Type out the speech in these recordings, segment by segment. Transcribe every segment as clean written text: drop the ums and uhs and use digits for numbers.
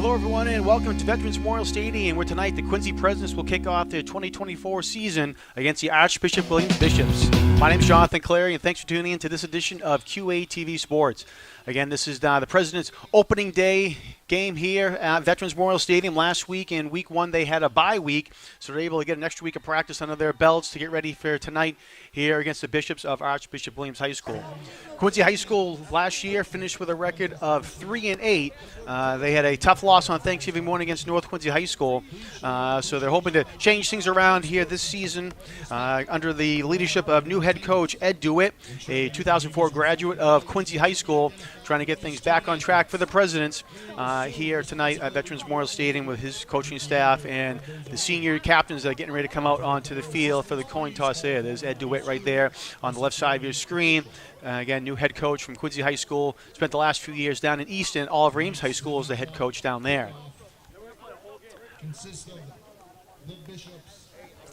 Hello, everyone, and welcome to Veterans Memorial Stadium, where tonight the Quincy Presidents will kick off their 2024 season against the Archbishop Williams Bishops. My name is Jonathan Clary, and thanks for tuning in to this edition of QA-TV Sports. Again, this is the Presidents' opening day game here at Veterans Memorial Stadium. Last week, in week one, they had a bye week, so they're able to get an extra week of practice under their belts to get ready for tonight here against the Bishops of Archbishop Williams High School. Quincy High School last year finished with a record of 3-8. They had a tough loss on Thanksgiving morning against North Quincy High School, so they're hoping to change things around here this season under the leadership of new head coach Ed DeWitt, a 2004 graduate of Quincy High School, trying to get things back on track for the Presidents here tonight at Veterans Memorial Stadium with his coaching staff and the senior captains that are getting ready to come out onto the field for the coin toss there. There's Ed DeWitt right there on the left side of your screen. Again, new head coach from Quincy High School. Spent the last few years down in Easton. Oliver Ames High School is the head coach down there.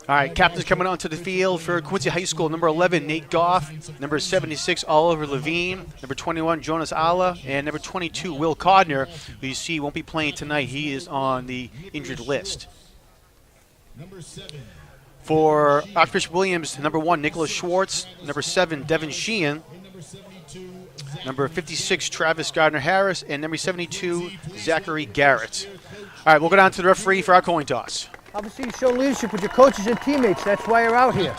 All right, captains coming onto the field for Quincy High School. Number 11, Nate Goff. Number 76, Oliver Levine. Number 21, Jonas Alla. And number 22, Will Codner, who you see won't be playing tonight. He is on the injured list. For Archbishop Williams, number 1, Nicholas Schwartz. Number 7, Devin Sheehan. Number 56, Travis Gardner-Harris. And number 72, Zachary Garrett. All right, we'll go down to the referee for our coin toss. Obviously, you show leadership with your coaches and teammates. That's why you're out here.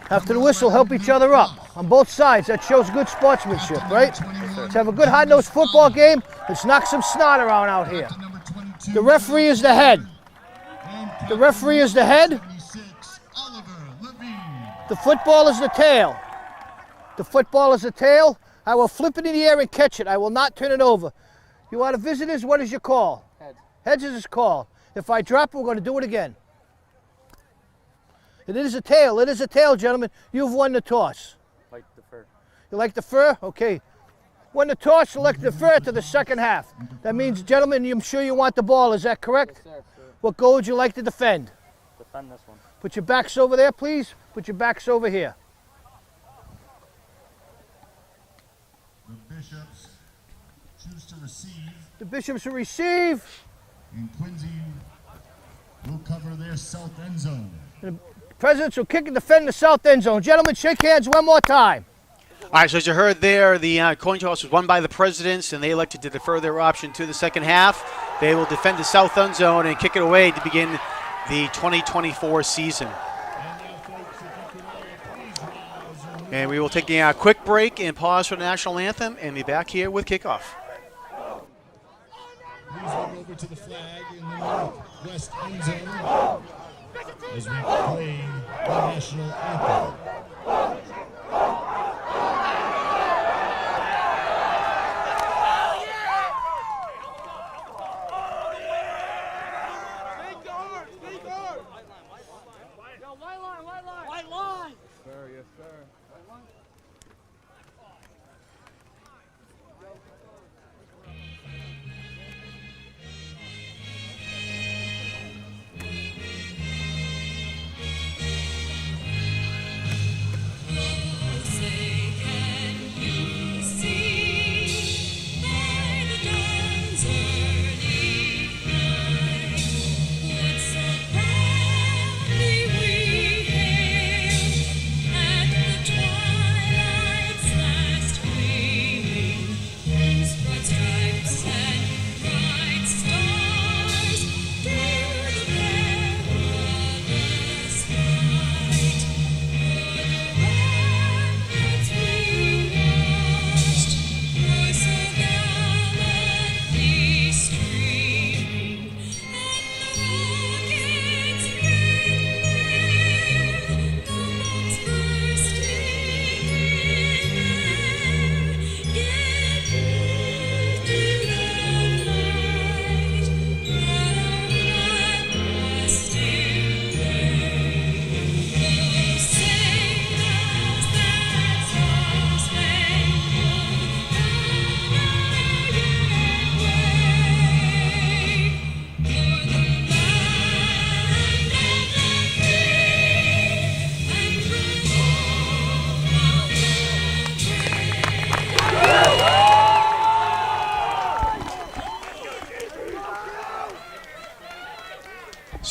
After the whistle, help each other up on both sides. That shows good sportsmanship, right? Let's have a good hard-nosed football game. Let's knock some snot around out here. The referee is the head. The referee is the head. The football is the tail. The football is the tail. I will flip it in the air and catch it. I will not turn it over. You are the visitors. What is your call? Heads. Heads is his call. If I drop, we're going to do it again. It is a tail. It is a tail, gentlemen. You've won the toss. Like the fur. You like the fur? Okay. Won the toss, select the fur to the second half. That means, gentlemen, I'm sure you want the ball. Is that correct? Yes, sir. What goal would you like to defend? Defend this one. Put your backs over there, please. Put your backs over here. The Bishops choose to receive. The Bishops will receive. And Quincy will cover their south end zone. The Presidents will kick and defend the south end zone. Gentlemen, shake hands one more time. All right, so as you heard there, the coin toss was won by the Presidents, and they elected to defer their option to the second half. They will defend the south end zone and kick it away to begin the 2024 season. And we will take a quick break and pause for the national anthem and be back here with kickoff. Please walk over to the flag in the northwest end zone as we play the national anthem. White line. Sir, yes, sir.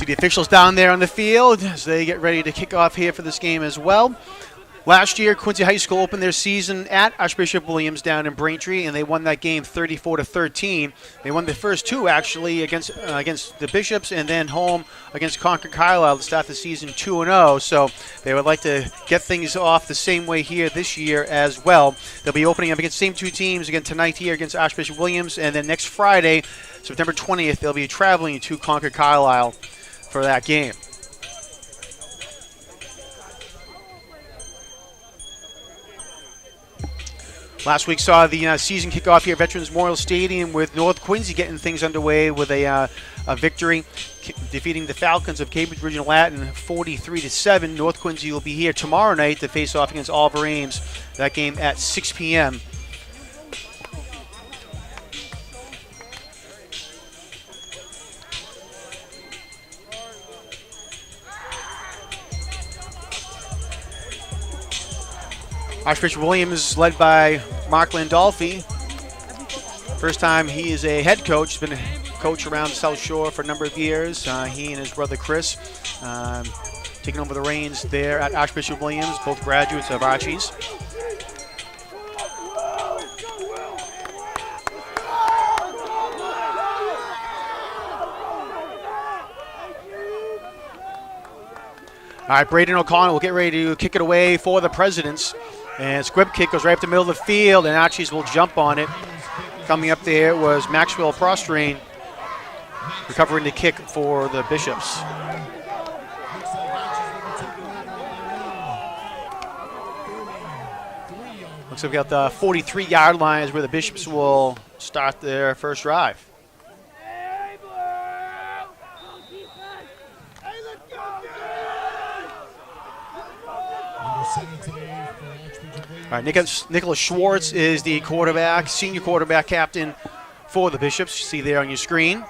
the officials down there on the field as they get ready to kick off here for this game as well. Last year, Quincy High School opened their season at Archbishop Williams down in Braintree, and they won that game 34-13. They won the first two, actually, against the Bishops, and then home against Concord Carlisle to start the season 2-0. So they would like to get things off the same way here this year as well. They'll be opening up against the same two teams again tonight here against Archbishop Williams, and then next Friday, September 20th, they'll be traveling to Concord Carlisle for that game. Last week saw the season kickoff here at Veterans Memorial Stadium with North Quincy getting things underway with a victory, defeating the Falcons of Cambridge Regional Latin 43-7. North Quincy will be here tomorrow night to face off against Oliver Ames. That game at 6 p.m. Archbishop Williams led by Mark Landolfi. First time he is a head coach. He's been a coach around the South Shore for a number of years. He and his brother Chris taking over the reins there at Archbishop Williams, both graduates of Archie's. All right, Braden O'Connell will get ready to kick it away for the Presidents. And squib kick goes right up the middle of the field, and Archie's will jump on it. Coming up there was Maxwell Prostrain recovering the kick for the Bishops. Looks like we got the 43-yard line is where the Bishops will start their first drive. All right, Nicholas Schwartz is the quarterback, senior quarterback captain for the Bishops. You see there on your screen.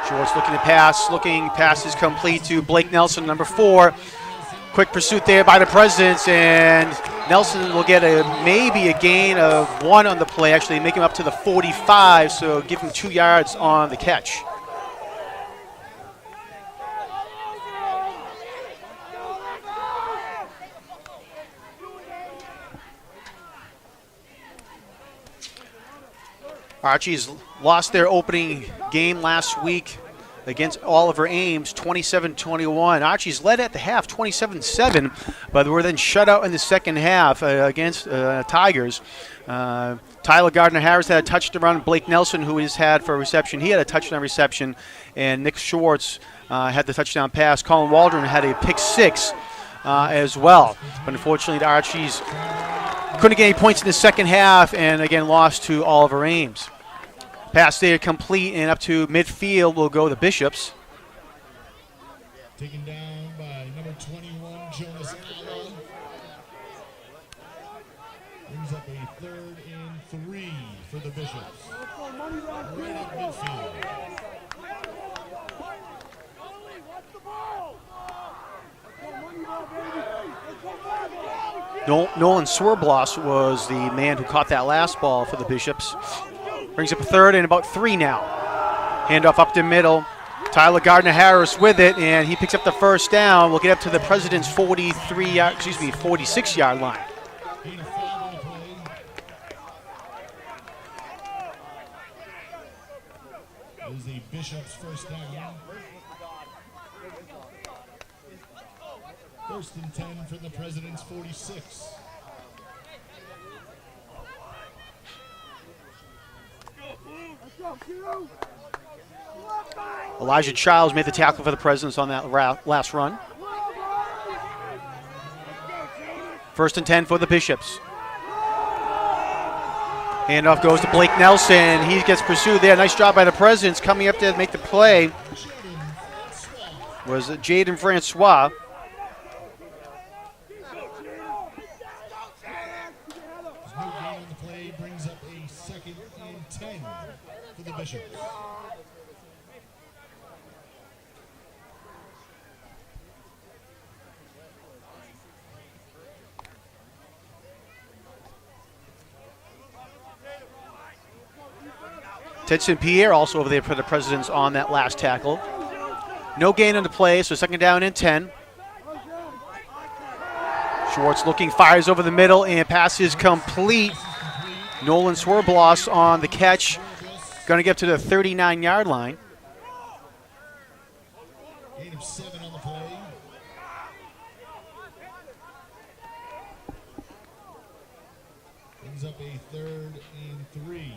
Schwartz looking to pass is complete to Blake Nelson, number 4. Quick pursuit there by the Presidents, and Nelson will get maybe a gain of 1 on the play, actually make him up to the 45, so give him 2 yards on the catch. Archie's lost their opening game last week against Oliver Ames, 27-21. Archie's led at the half, 27-7, but they were then shut out in the second half against Tigers. Tyler Gardner-Harris had a touchdown. Blake Nelson, who he's had for a reception, he had a touchdown reception, and Nick Schwartz had the touchdown pass. Colin Waldron had a pick 6 as well, but unfortunately the Archies couldn't get any points in the second half, and again lost to Oliver Ames. Pass there complete, and up to midfield will go the Bishops. Taken down by number 21, Jonas Allen. Brings up a 3rd and 3 for the Bishops. Right at midfield. Nolan Swerbloss was the man who caught that last ball for the Bishops. Brings up a 3rd and about 3 now. Handoff up the middle. Tyler Gardner-Harris with it, and he picks up the first down. We'll get up to the President's 46-yard line. Is the Bishops' first down. 1st and 10 for the President's 46. Elijah Childs made the tackle for the Presidents on that last run. 1st and 10 for the Bishops. Handoff goes to Blake Nelson. He gets pursued there. Nice job by the Presidents coming up to make the play. Was Jaden Francois. Brings up a 2nd and 10 for the Bishops. Ted St. Pierre also over there for the Presidents on that last tackle. No gain on the play, so second down and 10. Schwartz looking, fires over the middle, and pass is complete. Nolan Swerbloss on the catch. Going to get to the 39-yard line. Gain of 7 on the play. Brings up a 3rd and 3.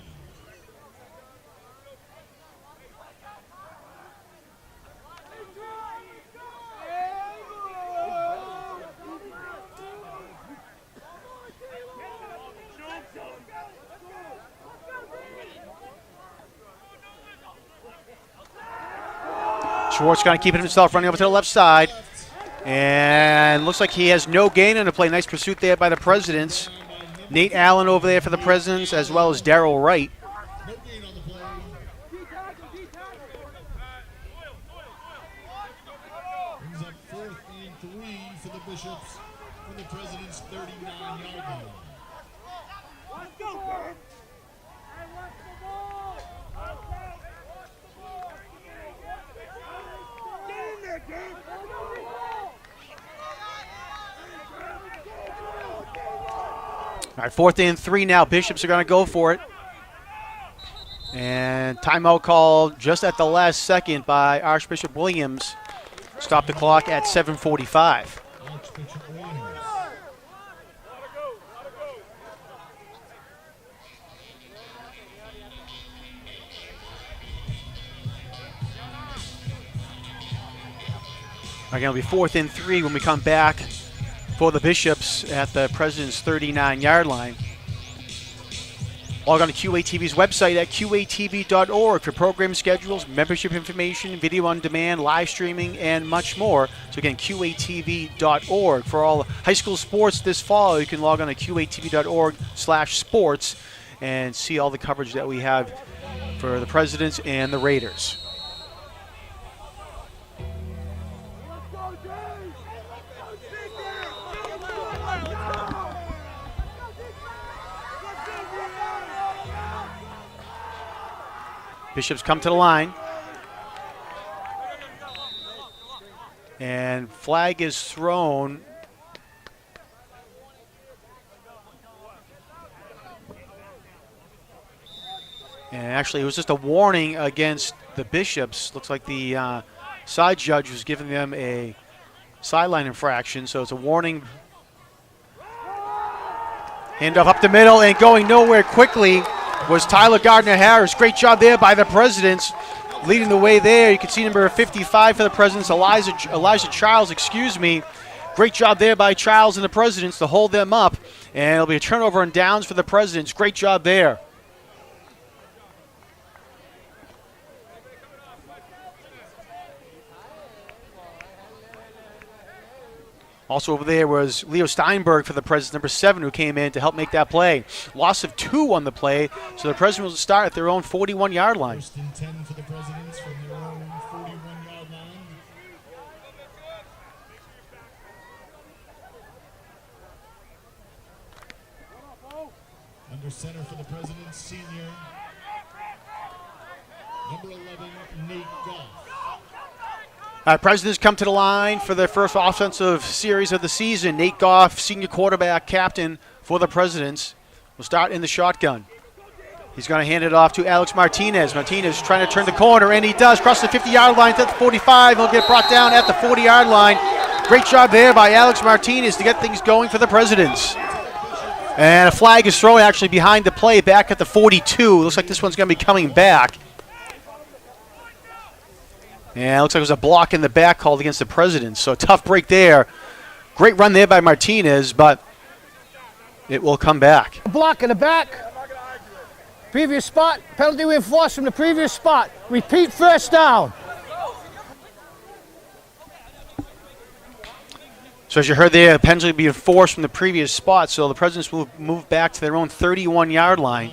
Schwartz going to keep it himself, running over to the left side. And looks like he has no gain on the play. Nice pursuit there by the Presidents. Nate Allen over there for the Presidents, as well as Darryl Wright. No gain on the play. Brings up 4th and 3 for the Bishops from the President's 39-yard line. All right, 4th and 3 now. Bishops are going to go for it. And timeout called just at the last second by Archbishop Williams. Stop the clock at 7:45. Archbishop Williams. Again, it'll be 4th and 3 when we come back for the Bishops at the President's 39-yard line. Log on to QATV's website at qatv.org for program schedules, membership information, video on demand, live streaming, and much more. So again, qatv.org. For all high school sports this fall, you can log on to qatv.org/sports and see all the coverage that we have for the Presidents and the Raiders. Bishops come to the line. And flag is thrown. And actually, it was just a warning against the Bishops. Looks like the side judge was giving them a sideline infraction, so it's a warning. Handoff up the middle and going nowhere quickly was Tyler Gardner-Harris. Great job there by the Presidents, leading the way there. You can see number 55 for the Presidents, Elijah Childs, Great job there by Childs and the Presidents to hold them up. And it'll be a turnover and downs for the Presidents. Great job there. Also over there was Leo Steinberg for the Presidents, number 7, who came in to help make that play. Loss of 2 on the play, so the Presidents will start at their own 41-yard line. 1st and 10 for the Presidents from their own 41-yard line. Under center for the Presidents, senior, number 11, Nate Goff. Presidents come to the line for their first offensive series of the season. Nate Goff, senior quarterback, captain for the Presidents, will start in the shotgun. He's going to hand it off to Alex Martinez. Martinez trying to turn the corner, and he does. Cross the 50-yard line to the 45. He'll get brought down at the 40-yard line. Great job there by Alex Martinez to get things going for the Presidents. And a flag is thrown actually behind the play back at the 42. Looks like this one's going to be coming back. And it looks like it was a block in the back called against the Presidents. So a tough break there. Great run there by Martinez, but it will come back. Block in the back. Previous spot. Penalty reinforced from the previous spot. Repeat, first down. So as you heard there, penalty being forced from the previous spot. So the Presidents will move back to their own 31-yard line.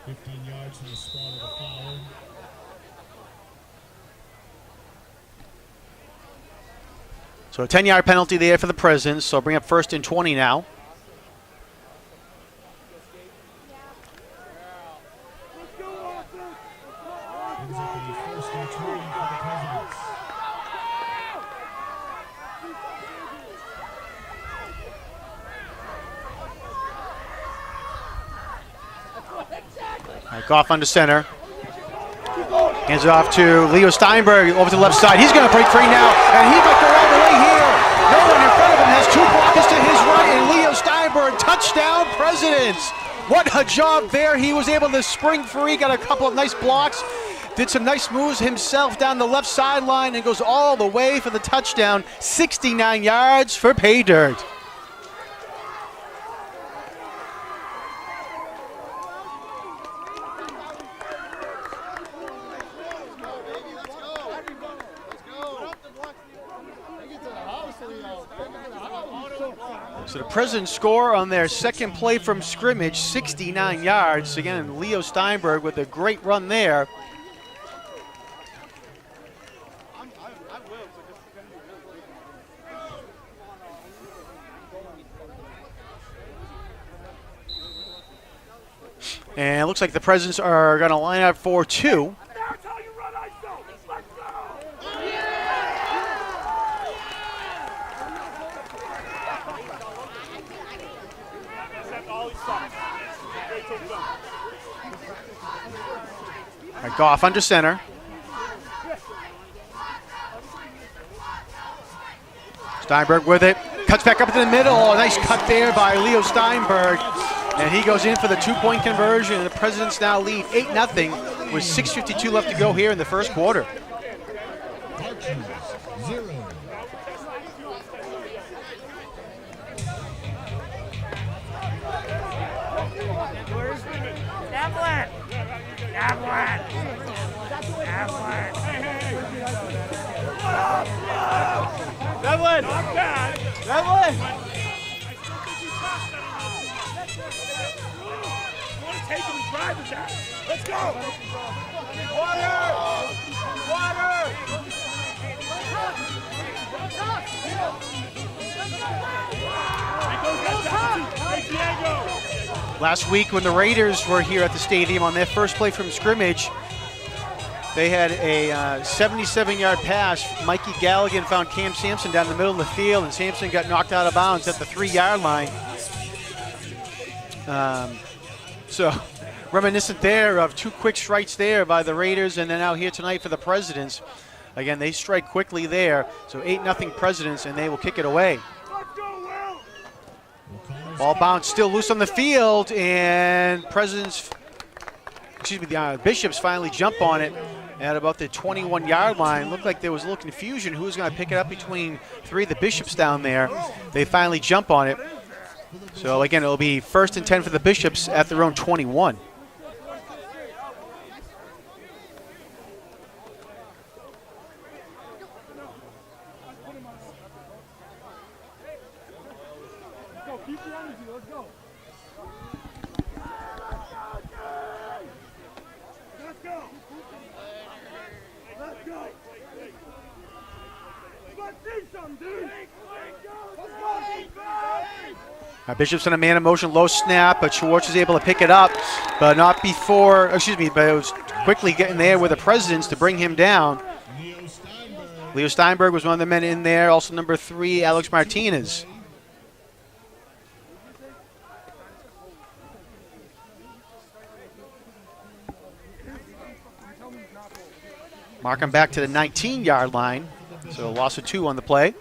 15 yards from the spot of the foul. So a 10-yard penalty there for the Presidents. So bring up 1st and 20 now. Brings up a 1st and 20 for the Presidents. All right, Goff under center. Hands it off to Leo Steinberg over to the left side. He's going to break free now, and he might go all the way here. No one in front of him has 2 blockers to his right, and Leo Steinberg, touchdown, Presidents. What a job there. He was able to spring free, got a couple of nice blocks, did some nice moves himself down the left sideline, and goes all the way for the touchdown. 69 yards for pay dirt. So the Presidents score on their second play from scrimmage, 69 yards. Again, Leo Steinberg with a great run there. And it looks like the Presidents are going to line up for 2. All right, Goff under center. Steinberg with it. Cuts back up to the middle. A nice cut there by Leo Steinberg. And he goes in for the 2-point conversion. The Presidents now lead 8-0 with 6:52 left to go here in the first quarter. Archers, 0. Let's go! Last week when the Raiders were here at the stadium on their first play from scrimmage, they had a 77-yard pass. Mikey Galligan found Cam Sampson down the middle of the field, and Sampson got knocked out of bounds at the 3-yard line. So reminiscent there of 2 quick strikes there by the Raiders, and then out here tonight for the Presidents. Again, they strike quickly there. So 8-0 Presidents, and they will kick it away. Ball bounce still loose on the field, and the Bishops finally jump on it at about the 21-yard line. Looked like there was a little confusion who was going to pick it up between 3 of the Bishops down there. They finally jump on it. So again, it'll be 1st and 10 for the Bishops at their own 21. Bishops in a man in motion, low snap, but Schwartz is able to pick it up, but not before, but it was quickly getting there with the Presidents to bring him down. Leo Steinberg was one of the men in there, also number 3, Alex Martinez. Mark him back to the 19-yard line, so a loss of 2 on the play.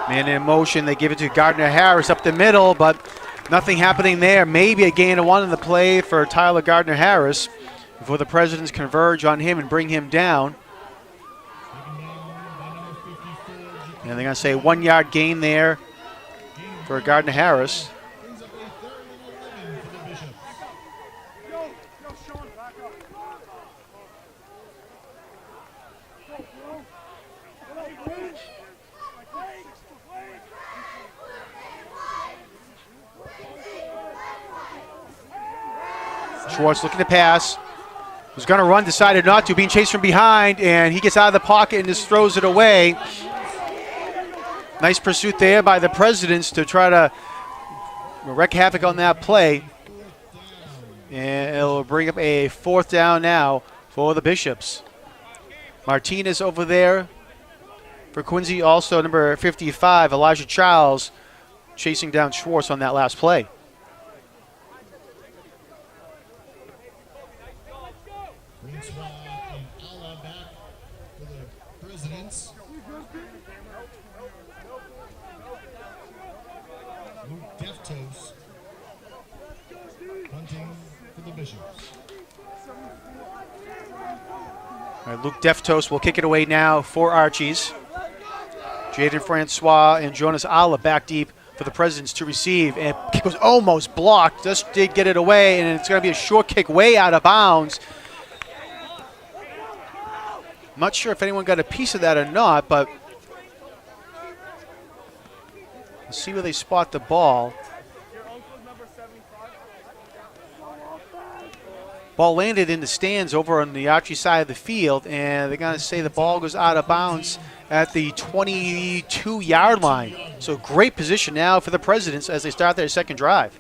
Man in motion, they give it to Gardner Harris up the middle, but nothing happening there. Maybe a gain of 1 in the play for Tyler Gardner Harris before the Presidents converge on him and bring him down. And they're going to say 1-yard gain there for Gardner Harris. Schwartz looking to pass. Was going to run, decided not to, being chased from behind, and he gets out of the pocket and just throws it away. Nice pursuit there by the Presidents to try to wreak havoc on that play. And it'll bring up a 4th down now for the Bishops. Martinez over there for Quincy. Also number 55, Elijah Charles, chasing down Schwartz on that last play. Francois and Allah back for the Presidents. Luke Deftos punting for the Bishops. All right, Luke Deftos will kick it away now for Archies. Jaden Francois and Jonas Allah back deep for the Presidents to receive. And kick was almost blocked. Just did get it away, and it's going to be a short kick way out of bounds. I'm not sure if anyone got a piece of that or not, but let's see where they spot the ball. Ball landed in the stands over on the Archie side of the field, and they're going to say the ball goes out of bounds at the 22-yard line. So great position now for the Presidents as they start their second drive.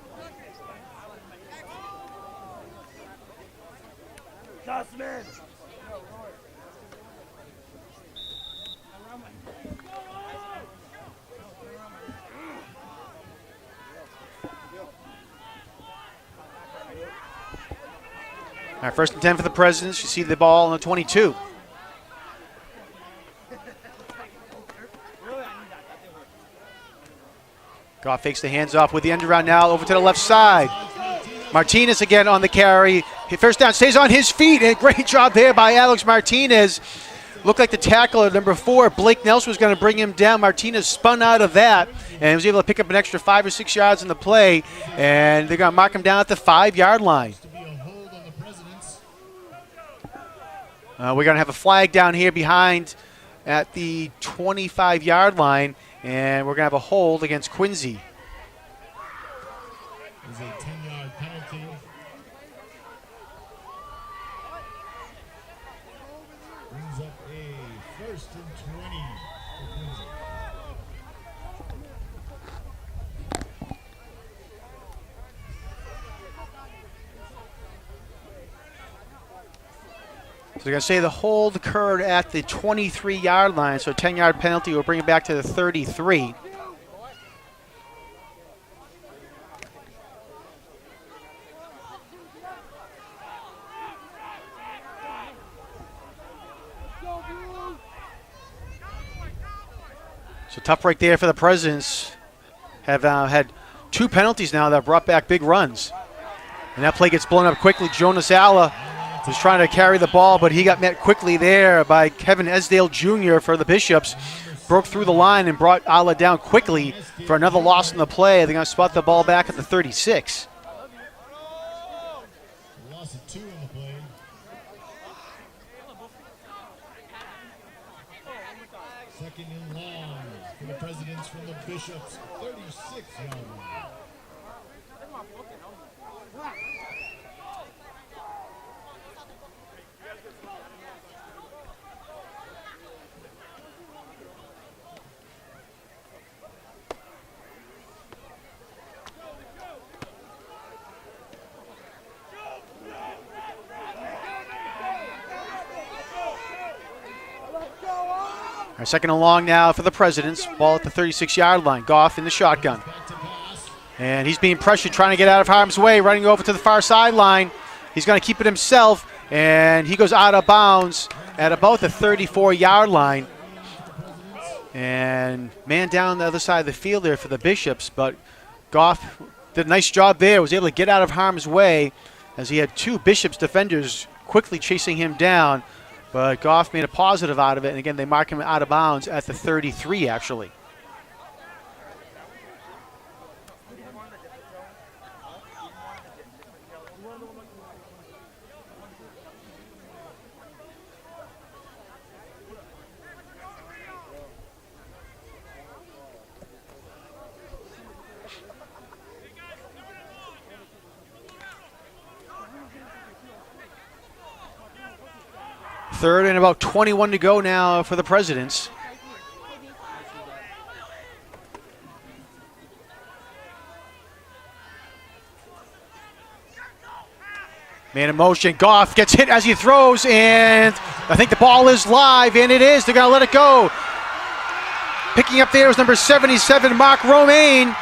All right, 1st and 10 for the Presidents. You see the ball on the 22. Goff fakes the hands off with the end around now over to the left side. Martinez again on the carry. 1st down, stays on his feet, and great job there by Alex Martinez. Looked like the tackle at number 4, Blake Nelson, was going to bring him down. Martinez spun out of that and was able to pick up an extra 5 or 6 yards in the play, and they're going to mark him down at the 5-yard line. We're going to have a flag down here behind at the 25-yard line, and we're going to have a hold against Quincy. There's a 10-yard penalty. Brings up a 1st and 20 for Quincy. So they're going to say the hold occurred at the 23-yard line, so a 10-yard penalty will bring it back to the 33. So tough break there for the Presidents. Have had 2 penalties now that have brought back big runs. And that play gets blown up quickly. Jonas Allah was trying to carry the ball, but he got met quickly there by Kevin Esdale Jr. for the Bishops. Broke through the line and brought Allah down quickly for another loss in the play. They're going to spot the ball back at the 36. Loss of 2 in the play. Second and long for the Presidents from the Bishops, 36-yard line. Our 2nd and long now for the Presidents. Ball at the 36-yard line. Goff in the shotgun. And he's being pressured, trying to get out of harm's way, running over to the far sideline. He's going to keep it himself, and he goes out of bounds at about the 34-yard line. And man down the other side of the field there for the Bishops, but Goff did a nice job there, was able to get out of harm's way as he had 2 Bishops defenders quickly chasing him down. But Goff made a positive out of it, and again, they mark him out of bounds at the 33, actually. Third and about 21 to go now for the Presidents. Man in motion. Goff gets hit as he throws, and I think the ball is live, and it is. They're going to let it go. Picking up there is number 77, Mark Romaine.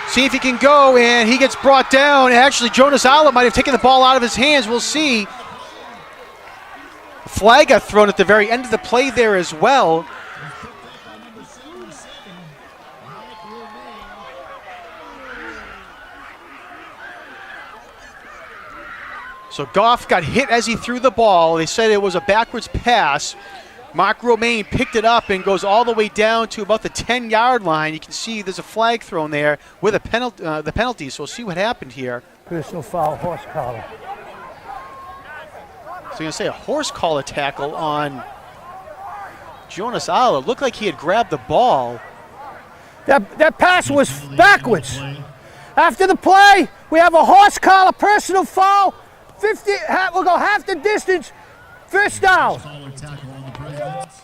See if he can go, and he gets brought down. Actually, Jonas Ala might have taken the ball out of his hands. We'll see. A flag got thrown at the very end of the play there as well. So Goff got hit as he threw the ball. They said it was a backwards pass. Mark Romaine picked it up and goes all the way down to about the 10-yard line. You can see there's a flag thrown there with a the penalty. So we'll see what happened here. Personal foul, horse collar. So you're going to say a horse collar tackle on Jonas Ala. Looked like he had grabbed the ball. That pass was backwards. After the play, we have a horse collar, personal foul. We'll go half the distance. First down. Collar tackle on the Presidents.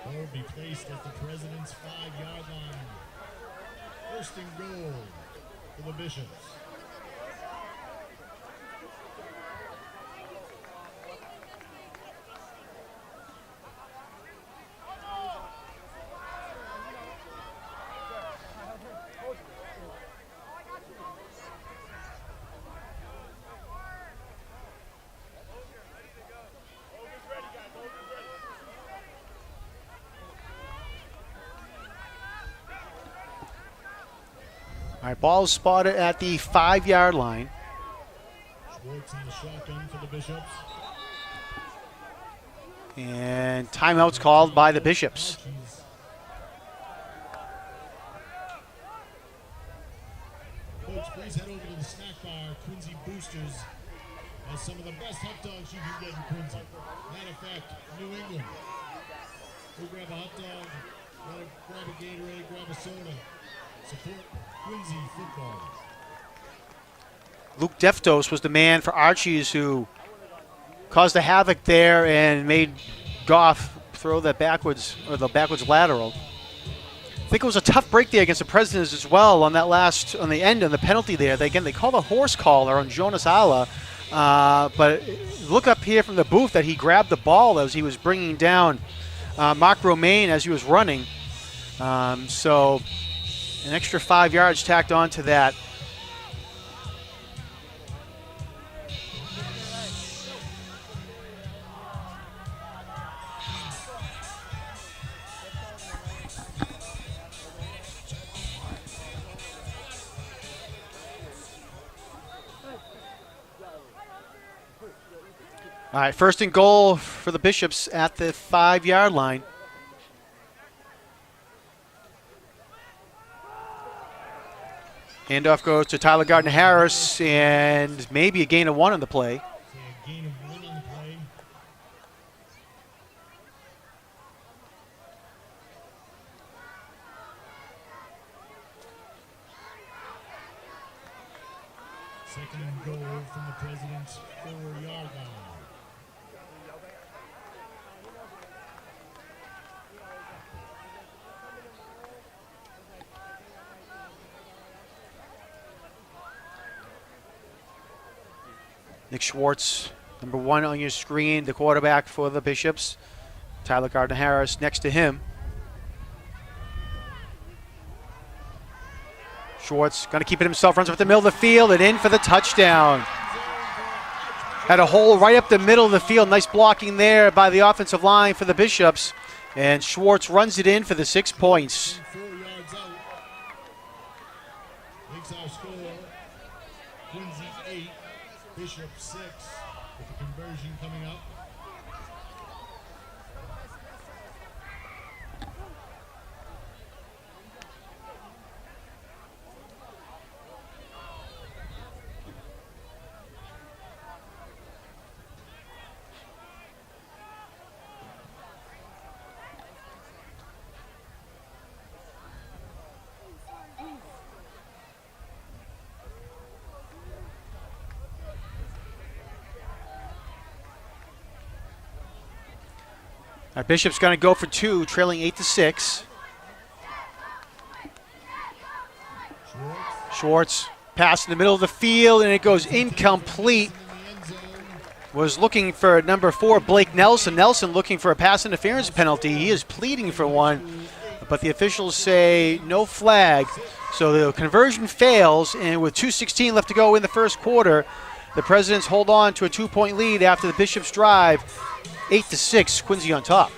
Ball will be placed at the President's 5-yard line. First and goal for the Bishops. All right, ball is spotted at the 5-yard line. Schwartz in the shotgun for the Bishops. And timeout's called by the Bishops. Coach, please head over to the snack bar, Quincy Boosters. Has some of the best hot dogs you can get in Quincy. Matter of fact, New England. Go grab a hot dog, grab a Gatorade, grab a soda. Support Quincy football. Luke Deftos was the man for Archie's who caused the havoc there and made Goff throw that backwards lateral. I think it was a tough break there against the Presidents as well on the end of the penalty there. They called a horse collar on Jonas Ala, but look up here from the booth that he grabbed the ball as he was bringing down Mark Romaine as he was running. So an extra 5 yards tacked on to that. All right, first and goal for the Bishops at the 5-yard line. Handoff goes to Tyler Gardner-Harris, and maybe a gain of 1 on the play. So a gain of 1 on the play. Second and goal from the President's 4-yard line. Nick Schwartz, number 1 on your screen, the quarterback for the Bishops. Tyler Gardner-Harris next to him. Schwartz going to keep it himself, runs up the middle of the field and in for the touchdown. Had a hole right up the middle of the field. Nice blocking there by the offensive line for the Bishops. And Schwartz runs it in for the 6 points. 4 yards out. Makes our score. Quincy 8, Bishop 6, with the conversion coming up. Bishop's going to go for two, trailing 8-6. Schwartz pass in the middle of the field, and it goes incomplete. Was looking for number 4, Blake Nelson. Nelson looking for a pass interference penalty. He is pleading for one, but the officials say no flag. So the conversion fails, and with 2:16 left to go in the first quarter, the Presidents hold on to a 2-point lead after the Bishops drive. 8-6, Quincy on top.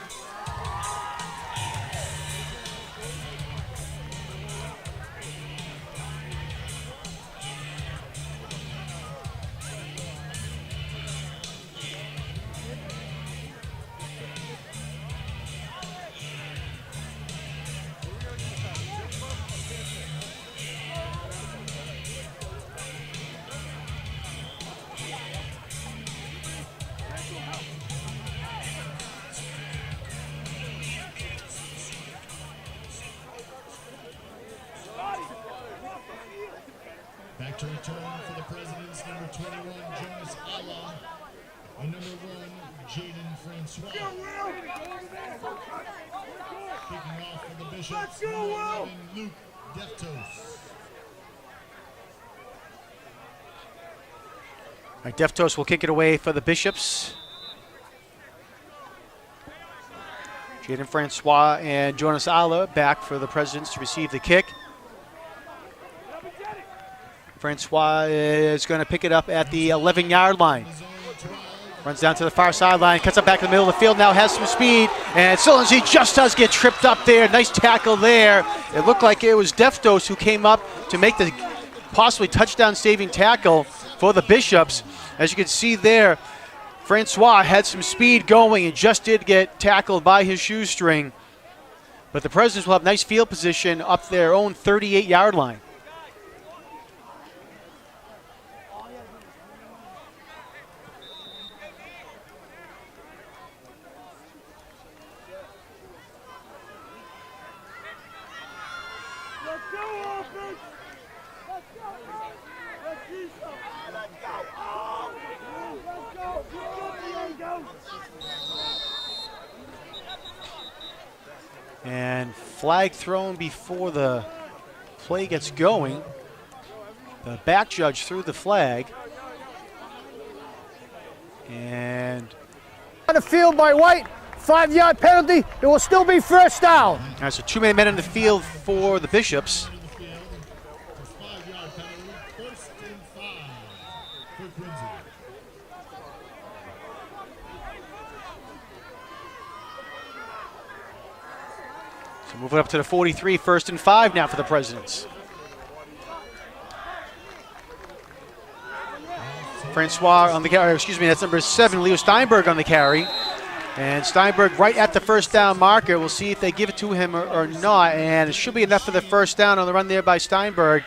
Back to return for the Presidents, number 21, Jonas Allah, and number 1, Jaden Francois. Kicking off for the Bishops, number 11, Luke Deftos. All right, Deftos will kick it away for the Bishops. Jaden Francois and Jonas Allah back for the Presidents to receive the kick. Francois is going to pick it up at the 11-yard line. Runs down to the far sideline, cuts up back in the middle of the field, now has some speed, and Sillinsy just does get tripped up there. Nice tackle there. It looked like it was Deftos who came up to make the possibly touchdown-saving tackle for the Bishops. As you can see there, Francois had some speed going and just did get tackled by his shoestring. But the Presidents will have nice field position up their own 38-yard line. And flag thrown before the play gets going. The back judge threw the flag. And On the field by White, 5-yard penalty. It will still be first down. there's a 2-man men in the field for the Bishops. In the field, it's 5-yard penalty, 1st and 5 for Quincy. So moving up to the 43, 1st and 5 now for the Presidents. Francois on the carry, that's number 7, Leo Steinberg on the carry. And Steinberg right at the first down marker. We'll see if they give it to him or not. And it should be enough for the first down on the run there by Steinberg.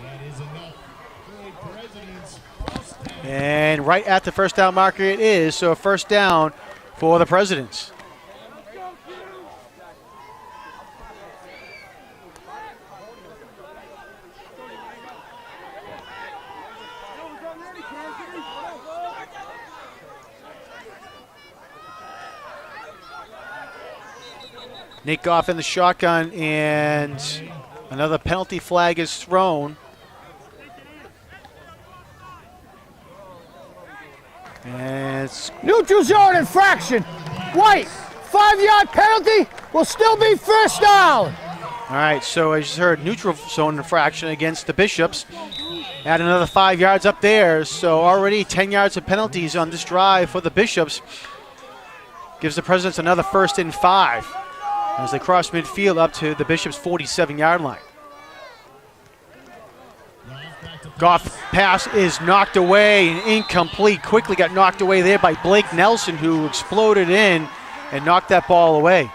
That is enough for the Presidents. First down. And right at the first down marker it is. So a first down for the Presidents. Nick Goff in the shotgun, and another penalty flag is thrown. And it's Neutral zone infraction. White, 5-yard penalty. Will still be first down. all right. So as you heard, neutral zone infraction against the Bishops. Add another 5 yards up there. So already 10 yards of penalties on this drive for the Bishops. Gives the Presidents another 1st and 5 as they cross midfield up to the Bishops' 47-yard line. Goff pass is knocked away and incomplete. Quickly got knocked away there by Blake Nelson, who exploded in and knocked that ball away.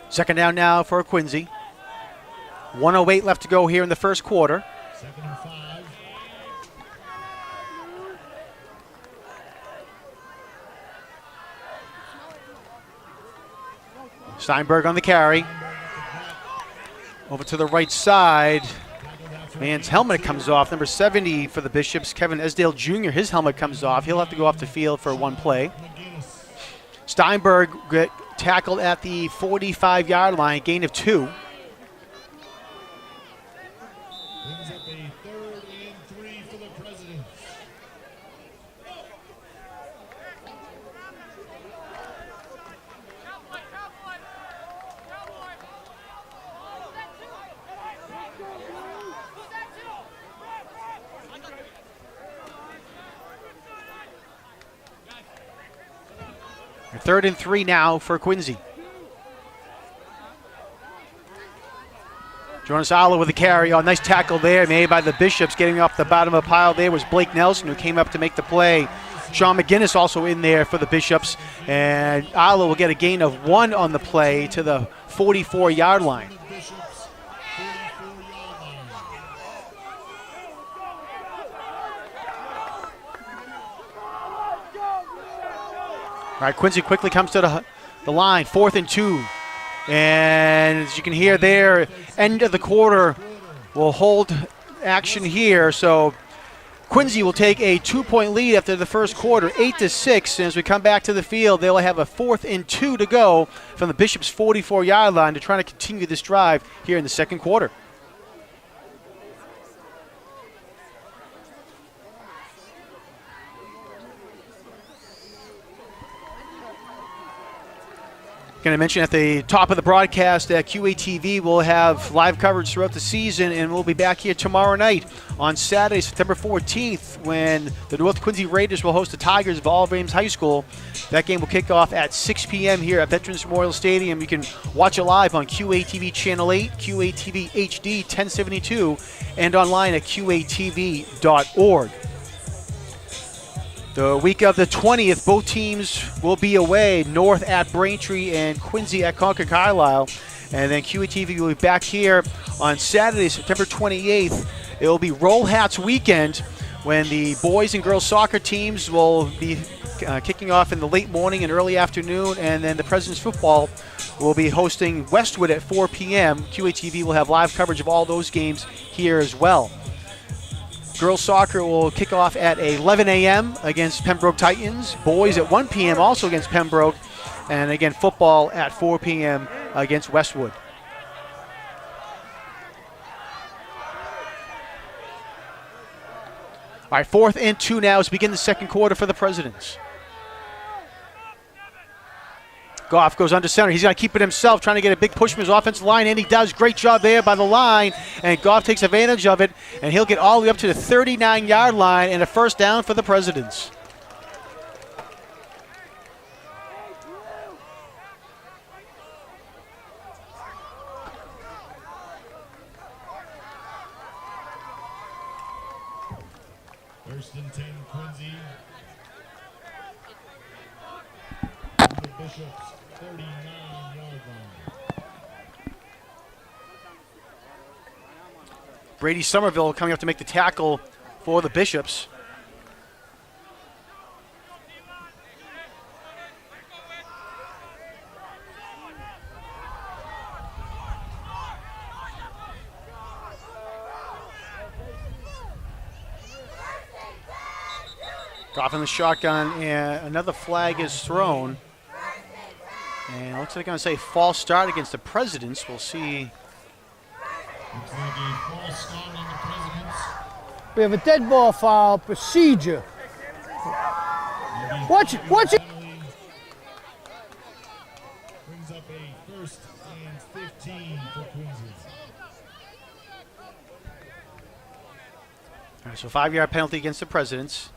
Second down now for Quincy. 1:08 left to go here in the first quarter. 2nd and 5. Steinberg on the carry. Over to the right side. Man's helmet comes off. Number 70 for the Bishops, Kevin Esdale Jr., his helmet comes off. He'll have to go off the field for one play. Steinberg get tackled at the 45-yard line, gain of 2. Brings up a 3rd and 3 for the Presidents. Third and 3 now for Quincy. Jonas Alla with a carry. Oh, nice tackle there made by the Bishops. Getting up the bottom of the pile there was Blake Nelson, who came up to make the play. Sean McGinnis also in there for the Bishops. And Alla will get a gain of 1 on the play to the 44-yard line. The Bishops, 44-yard line. All right, Quincy quickly comes to the line. 4th and 2. And as you can hear there, end of the quarter will hold action here. So Quincy will take a 2-point lead after the first quarter, 8-6. And as we come back to the field, they'll have a 4th and 2 to go from the Bishops' 44-yard line to try to continue this drive here in the second quarter. Going to mention at the top of the broadcast that QATV will have live coverage throughout the season, and we'll be back here tomorrow night on Saturday, September 14th, when the North Quincy Raiders will host the Tigers of Olive Ames High School. That game will kick off at 6 p.m. here at Veterans Memorial Stadium. You can watch it live on QATV Channel 8, QATV HD 1072, and online at QATV.org. The week of the 20th, both teams will be away, North at Braintree and Quincy at Concord Carlisle. And then QATV will be back here on Saturday, September 28th. It will be Roll Hats weekend when the boys and girls soccer teams will be kicking off in the late morning and early afternoon. And then the President's football will be hosting Westwood at 4 p.m. QATV will have live coverage of all those games here as well. Girls soccer will kick off at 11 a.m. against Pembroke Titans. Boys at 1 p.m. also against Pembroke. And again, football at 4 p.m. against Westwood. All right, 4th and 2 now as we begin the second quarter for the Presidents. Goff goes under center. He's going to keep it himself, trying to get a big push from his offensive line, and he does. Great job there by the line, and Goff takes advantage of it, and he'll get all the way up to the 39-yard line and a first down for the Presidents. First and 10, Quincy. The Bishops, 39-yard line. Brady Somerville coming up to make the tackle for the Bishops. Goff in the shotgun, and another flag is thrown. And it looks like they're going to say false start against the Presidents. We'll see. Looks like a false start on the Presidents. We have a dead ball foul procedure. Watch it, watch it. Brings up a 1st and 15 for Quincy. All right, so 5-yard penalty against the Presidents.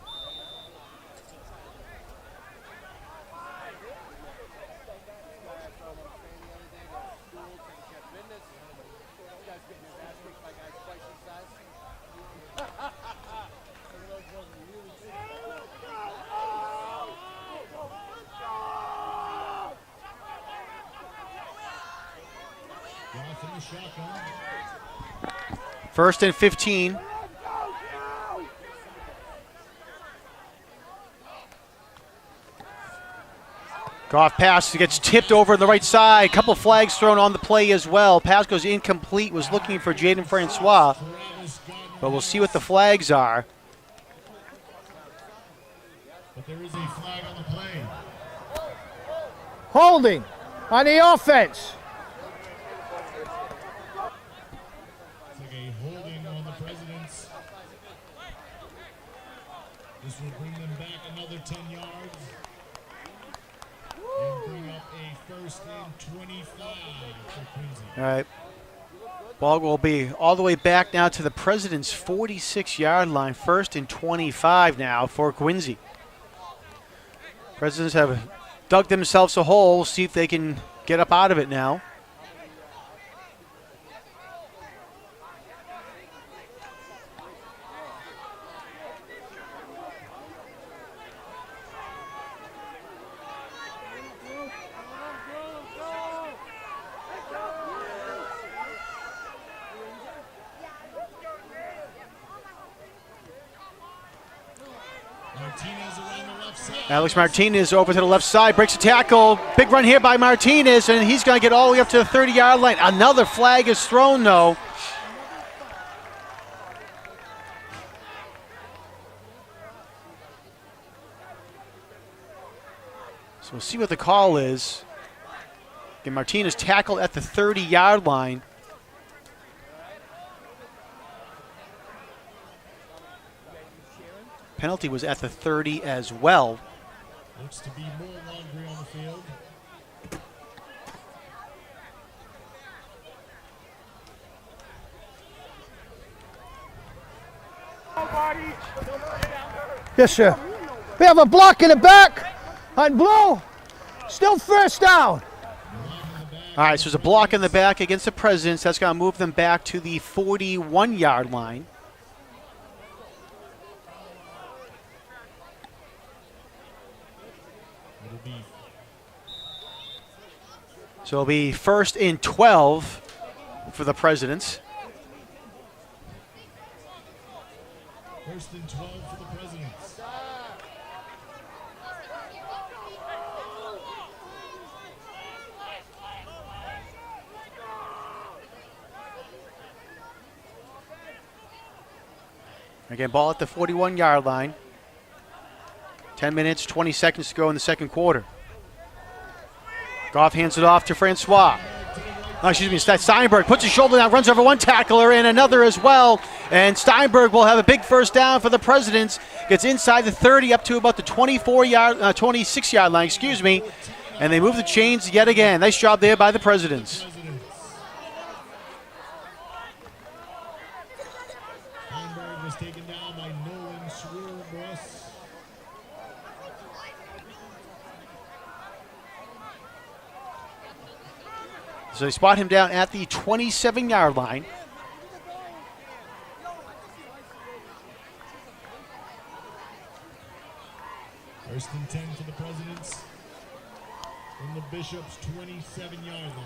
from the shotgun. 1st and 15. Goff pass gets tipped over on the right side. Couple flags thrown on the play as well. Pass goes incomplete. Was looking for Jaden Francois, Travis Gardner. but we'll see what the flags are. But there is a flag on the play. Holding on the offense. It's like a holding on the Presidents. This will bring them back another 10 yards. And bring up a 1st and 25 for Quincy. All right. Ball will be all the way back now to the President's 46-yard line. 1st and 25 now for Quincy. Presidents have dug themselves a hole. See if they can get up out of it now. Martinez around the left side. Alex Martinez over to the left side, breaks a tackle. Big run here by Martinez, and he's going to get all the way up to the 30-yard line. Another flag is thrown, though. So we'll see what the call is. Again, Martinez tackled at the 30-yard line. Penalty was at the 30 as well. Looks to be more laundry on the field. Yes, sir. We have a block in the back on blue. Still 1st down. All right, so there's a block in the back against the Presidents. That's going to move them back to the 41-yard line. It'll be So it'll be 1st and 12 for the Presidents. 1st and 12 for the Presidents. Again, ball at the 41-yard line. 10 minutes, 20 seconds to go in the second quarter. Goff hands it off to Francois. Steinberg puts his shoulder down, runs over one tackler and another as well. And Steinberg will have a big 1st down for the Presidents. Gets inside the 30 up to about the 26-yard line, And they move the chains yet again. Nice job there by the Presidents. Steinberg was taken down by Nolan Schwarbrus. So they spot him down at the 27-yard line. First and 10 for the Presidents from the Bishop's 27-yard line.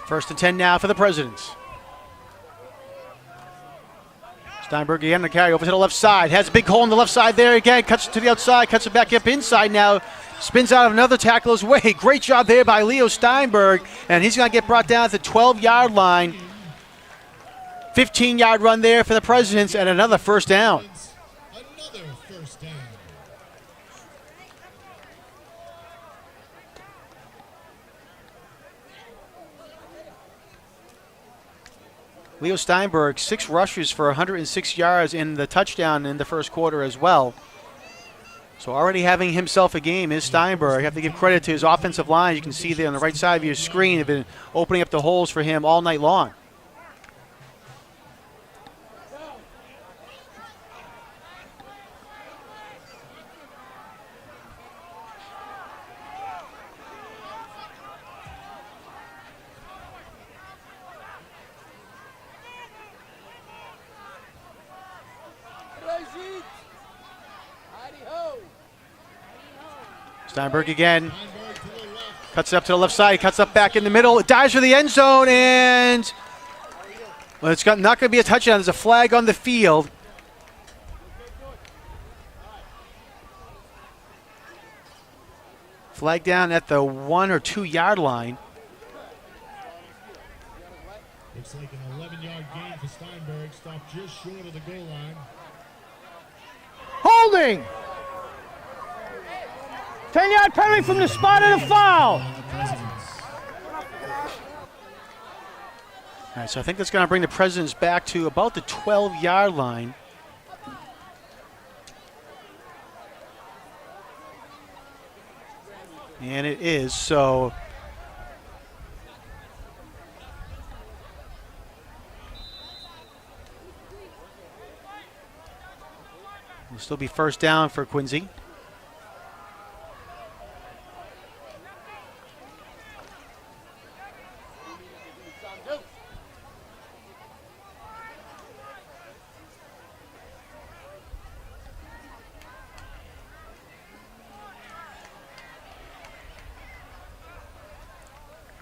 First and 10 now for the Presidents. Steinberg again to carry over to the left side. Has a big hole in the left side there again. Cuts it to the outside. Cuts it back up inside now. Spins out of another tackler's way. Great job there by Leo Steinberg. And he's going to get brought down at the 12-yard line. 15-yard run there for the Presidents and another 1st down. Another 1st down. Leo Steinberg, 6 rushes for 106 yards in the touchdown in the first quarter as well. So already having himself a game is Steinberg. You have to give credit to his offensive line. You can see there on the right side of your screen, they've been opening up the holes for him all night long. Steinberg again. Cuts it up to the left side. Cuts up back in the middle. It dives for the end zone, and well, it's not going to be a touchdown. There's a flag on the field. Flag down at the 1 or 2 yard line. Looks like an 11-yard gain for Steinberg. Stopped just short of the goal line. Holding! 10-yard penalty from the spot of the foul. All right, so I think that's going to bring the Presidents back to about the 12-yard line. And it is, so it'll still be first down for Quincy.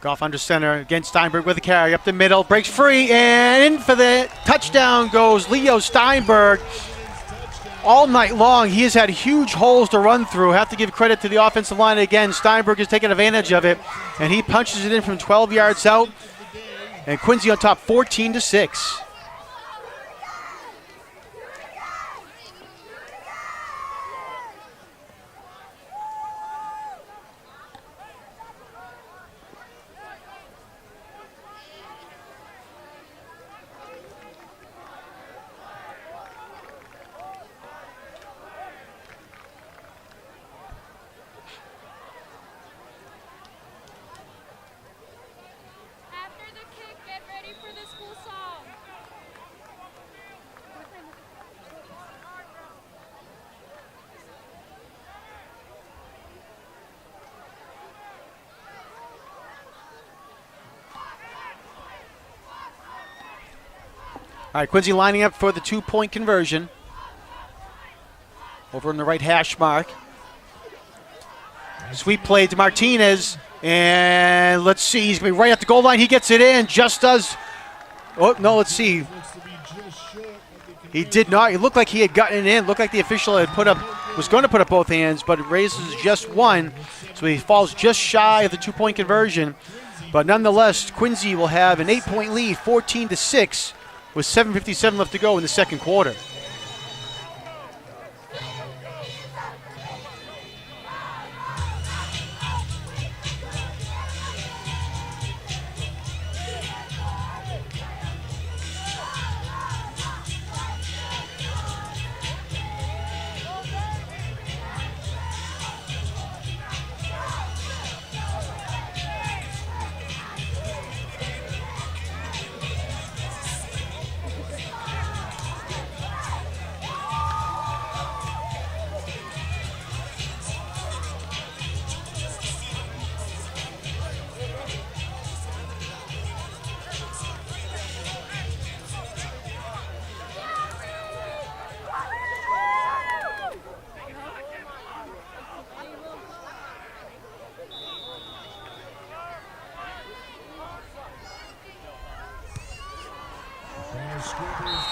Goff under center against Steinberg with a carry up the middle, breaks free, and in for the touchdown goes Leo Steinberg. All night long, he has had huge holes to run through. Have to give credit to the offensive line again. Steinberg has taken advantage of it, and he punches it in from 12 yards out. And Quincy on top, 14-6. All right, Quincy lining up for the 2-point conversion. Over on the right hash mark. Sweep play to Martinez. And let's see, he's going to be right at the goal line. He gets it in, just does. Oh, no, let's see. He did not. It looked like he had gotten it in. Looked like the official had was going to put up both hands, but it raises just one. So he falls just shy of the 2-point conversion. But nonetheless, Quincy will have an 8-point lead, 14-6. With 7:57 left to go in the second quarter.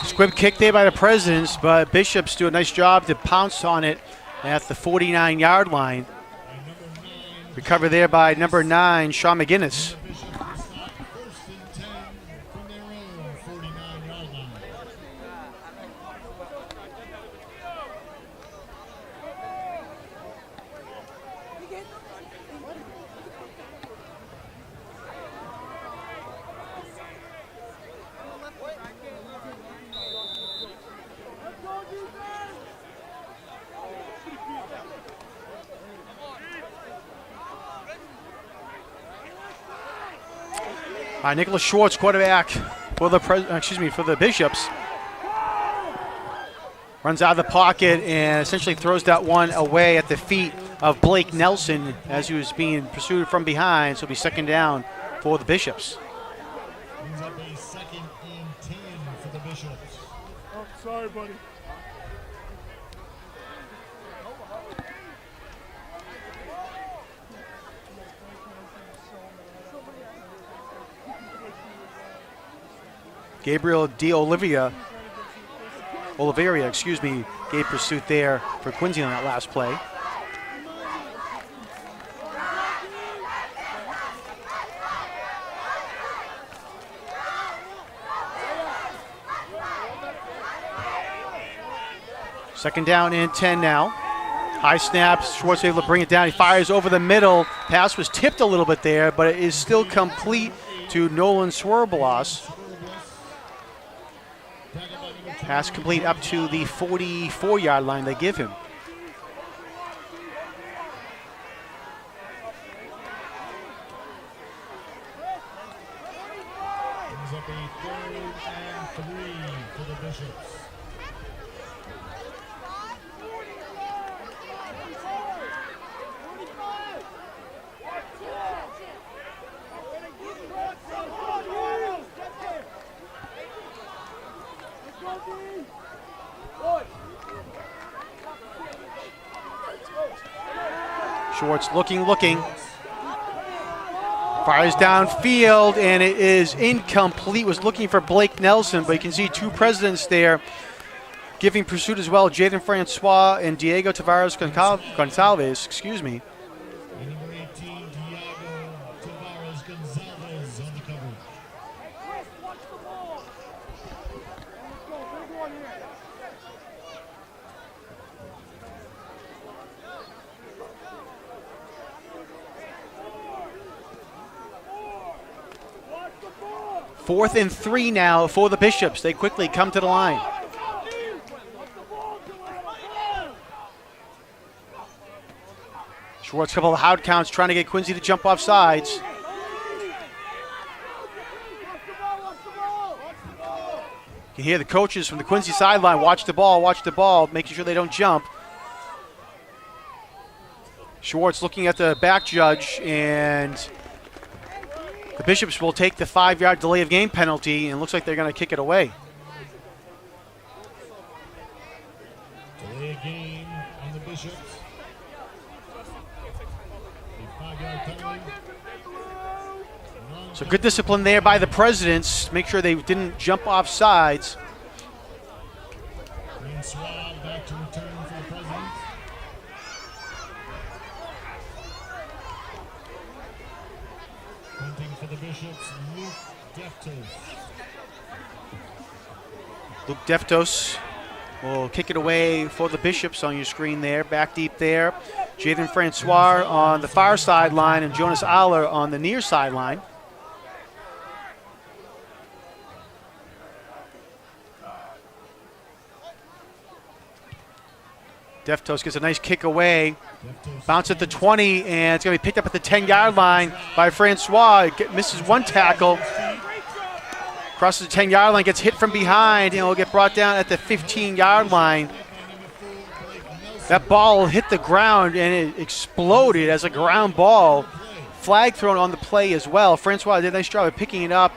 Squib kick there by the Presidents, but Bishops do a nice job to pounce on it at the 49-yard line. Recovered there by number 9, Sean McGinnis. Nicholas Schwartz, quarterback for the Bishops, runs out of the pocket and essentially throws that one away at the feet of Blake Nelson as he was being pursued from behind. So it'll be second down for the Bishops. Brings up a 2nd and 10 for the Bishops. Oh, sorry, buddy. Gabriel Oliveria, gave pursuit there for Quincy on that last play. Second down and 10 now. High snap, Schwartz able to bring it down. He fires over the middle. Pass was tipped a little bit there, but it is still complete to Nolan Swerbelos. Pass complete up to the 44-yard line they give him. Brings up a 3rd and 3 for the Bishops. Schwartz looking. Fires downfield, and it is incomplete. Was looking for Blake Nelson, but you can see two presidents there giving pursuit as well. Jaden Francois and Diego Tavares Gonçalves, excuse me. And number 18, Diego Tavares Gonçalves on the coverage. 4th and 3 now for the Bishops. They quickly come to the line. Schwartz, couple of hard counts, trying to get Quincy to jump off sides. You can hear the coaches from the Quincy sideline, watch the ball, making sure they don't jump. Schwartz looking at the back judge, and the Bishops will take the 5-yard delay of game penalty, and it looks like they're going to kick it away. Delay of game on the Bishops. A 5-yard penalty. So good discipline there by the Presidents. Make sure they didn't jump off sides. Francois back to return for the Presidents. Punting for the Bishops, Luke Deftos. Luke Deftos will kick it away for the Bishops on your screen there. Back deep there. Jaden Francois on the far sideline and Jonas Aller on the near sideline. Deftos gets a nice kick away. Bounce at the 20, and it's going to be picked up at the 10-yard line by Francois. Misses one tackle. Crosses the 10-yard line, gets hit from behind, and will get brought down at the 15-yard line. That ball hit the ground, and it exploded as a ground ball. Flag thrown on the play as well. Francois did a nice job of picking it up.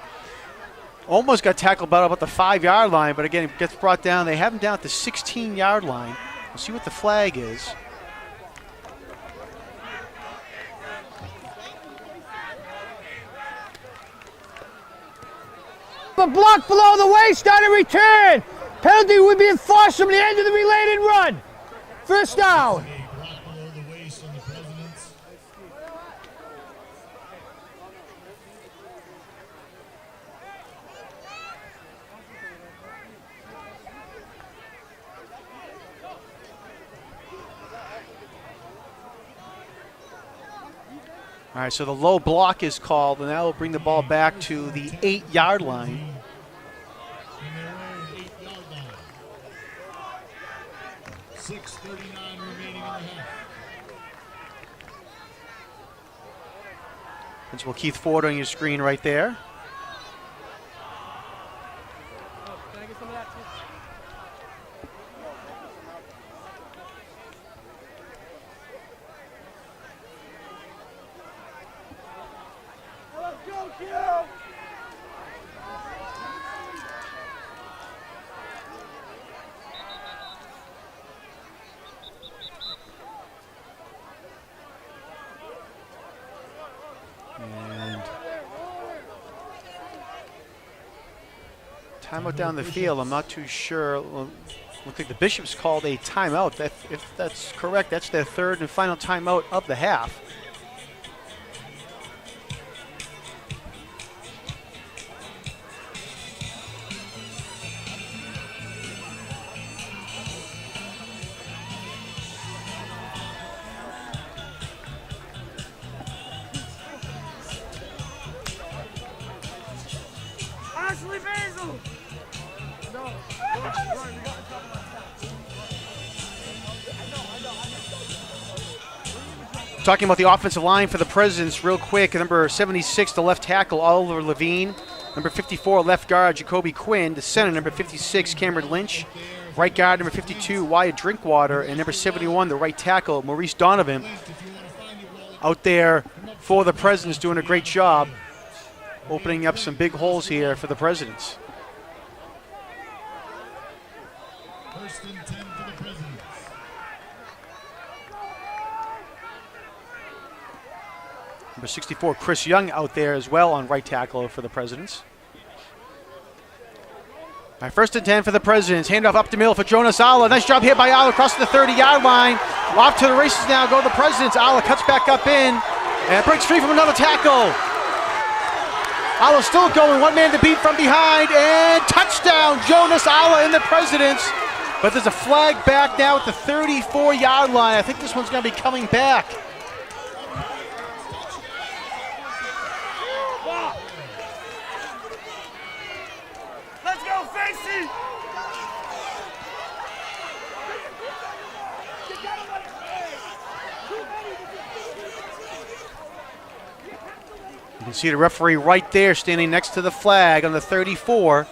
Almost got tackled about the 5-yard line, but again, it gets brought down. They have him down at the 16-yard line. We'll see what the flag is. A block below the waist on a return. Penalty would be enforced from the end of the related run. First down. A block below the waist on the Presidents. All right, so the low block is called, and that will bring the ball back to the 8-yard line. In their own 8-yard line. 6:39 remaining in the half. Principal Keith Ford on your screen right there. And Timeout down the field. I'm not too sure. Well, I think the Bishops called a timeout. If that's correct, that's their third and final timeout of the half. Ashley Basil! Talking about the offensive line for the Presidents real quick. Number 76, the left tackle, Oliver Levine. Number 54, left guard, Jacoby Quinn. The center, number 56, Cameron Lynch. Right guard, number 52, Wyatt Drinkwater. And number 71, the right tackle, Maurice Donovan. Out there for the Presidents, doing a great job, opening up some big holes here for the Presidents. First and 10 for the Presidents. Number 64, Chris Young out there as well on right tackle for the Presidents. All right, first and 10 for the Presidents. Handoff up the middle for Jonas Alla. Nice job here by Alla across the 30-yard line. Off to the races now go the Presidents. Alla cuts back up in and breaks free from another tackle. Alla still going, one man to beat from behind, and touchdown, Jonas Alla in the Presidents. But there's a flag back now at the 34-yard line. I think this one's going to be coming back. Let's go, Facey! You can see the referee right there standing next to the flag on the 34.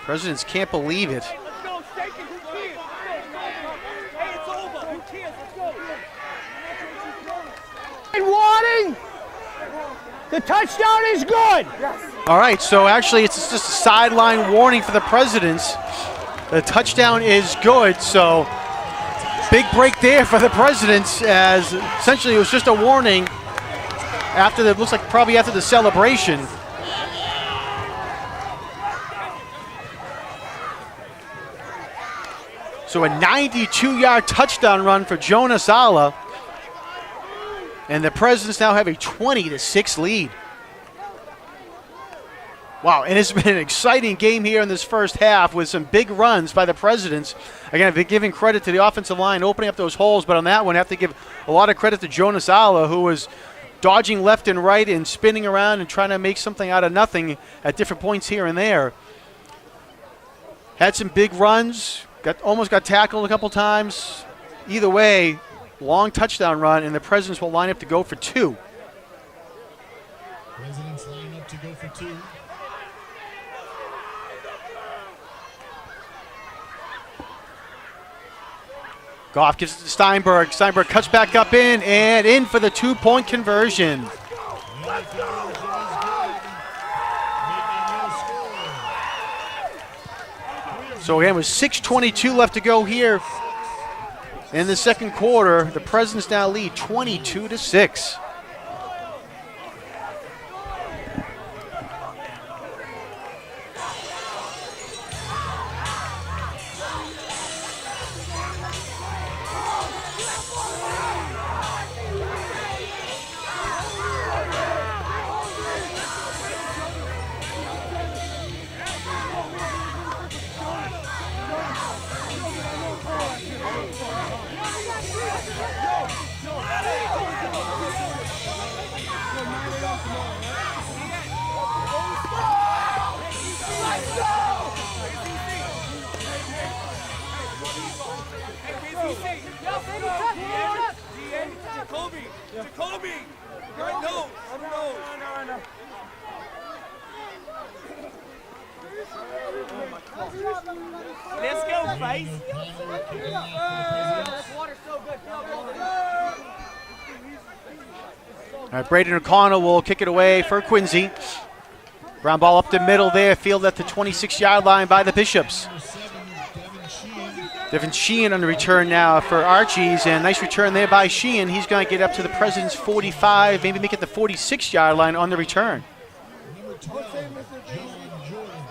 Presidents can't believe it. Let's go, shake it, who cares? Hey, it's over, who cares? Let's go. And warning! The touchdown is good! All right, so actually it's just a sideline warning for the Presidents. The touchdown is good, so big break there for the Presidents, as essentially it was just a warning after the, looks like probably after the celebration. So a 92-yard touchdown run for Jonas Alla. And the Presidents now have a 20-6 lead. Wow, and it's been an exciting game here in this first half with some big runs by the Presidents. Again, I've been giving credit to the offensive line opening up those holes, but on that one I have to give a lot of credit to Jonas Alla, who was dodging left and right and spinning around and trying to make something out of nothing at different points here and there. Had some big runs, almost got tackled a couple times. Either way, long touchdown run, and the Presidents will line up to go for two. Presidents line up to go for two. Goff gives it to Steinberg. Steinberg cuts back up in for the two-point conversion. So again, with 6:22 left to go here in the second quarter, the Presidents now lead 22-6. Jacoby! Right nose! On the nose! No. Let's go, face! All right, Braden O'Connell will kick it away for Quincy. Ground ball up the middle there, field at the 26-yard line by the Bishops. Number 7, Devin Sheehan. Devin Sheehan on the return now for Archies, and nice return there by Sheehan. He's going to get up to the President's 45, maybe make it the 46-yard line on the return. 12, John Jordan.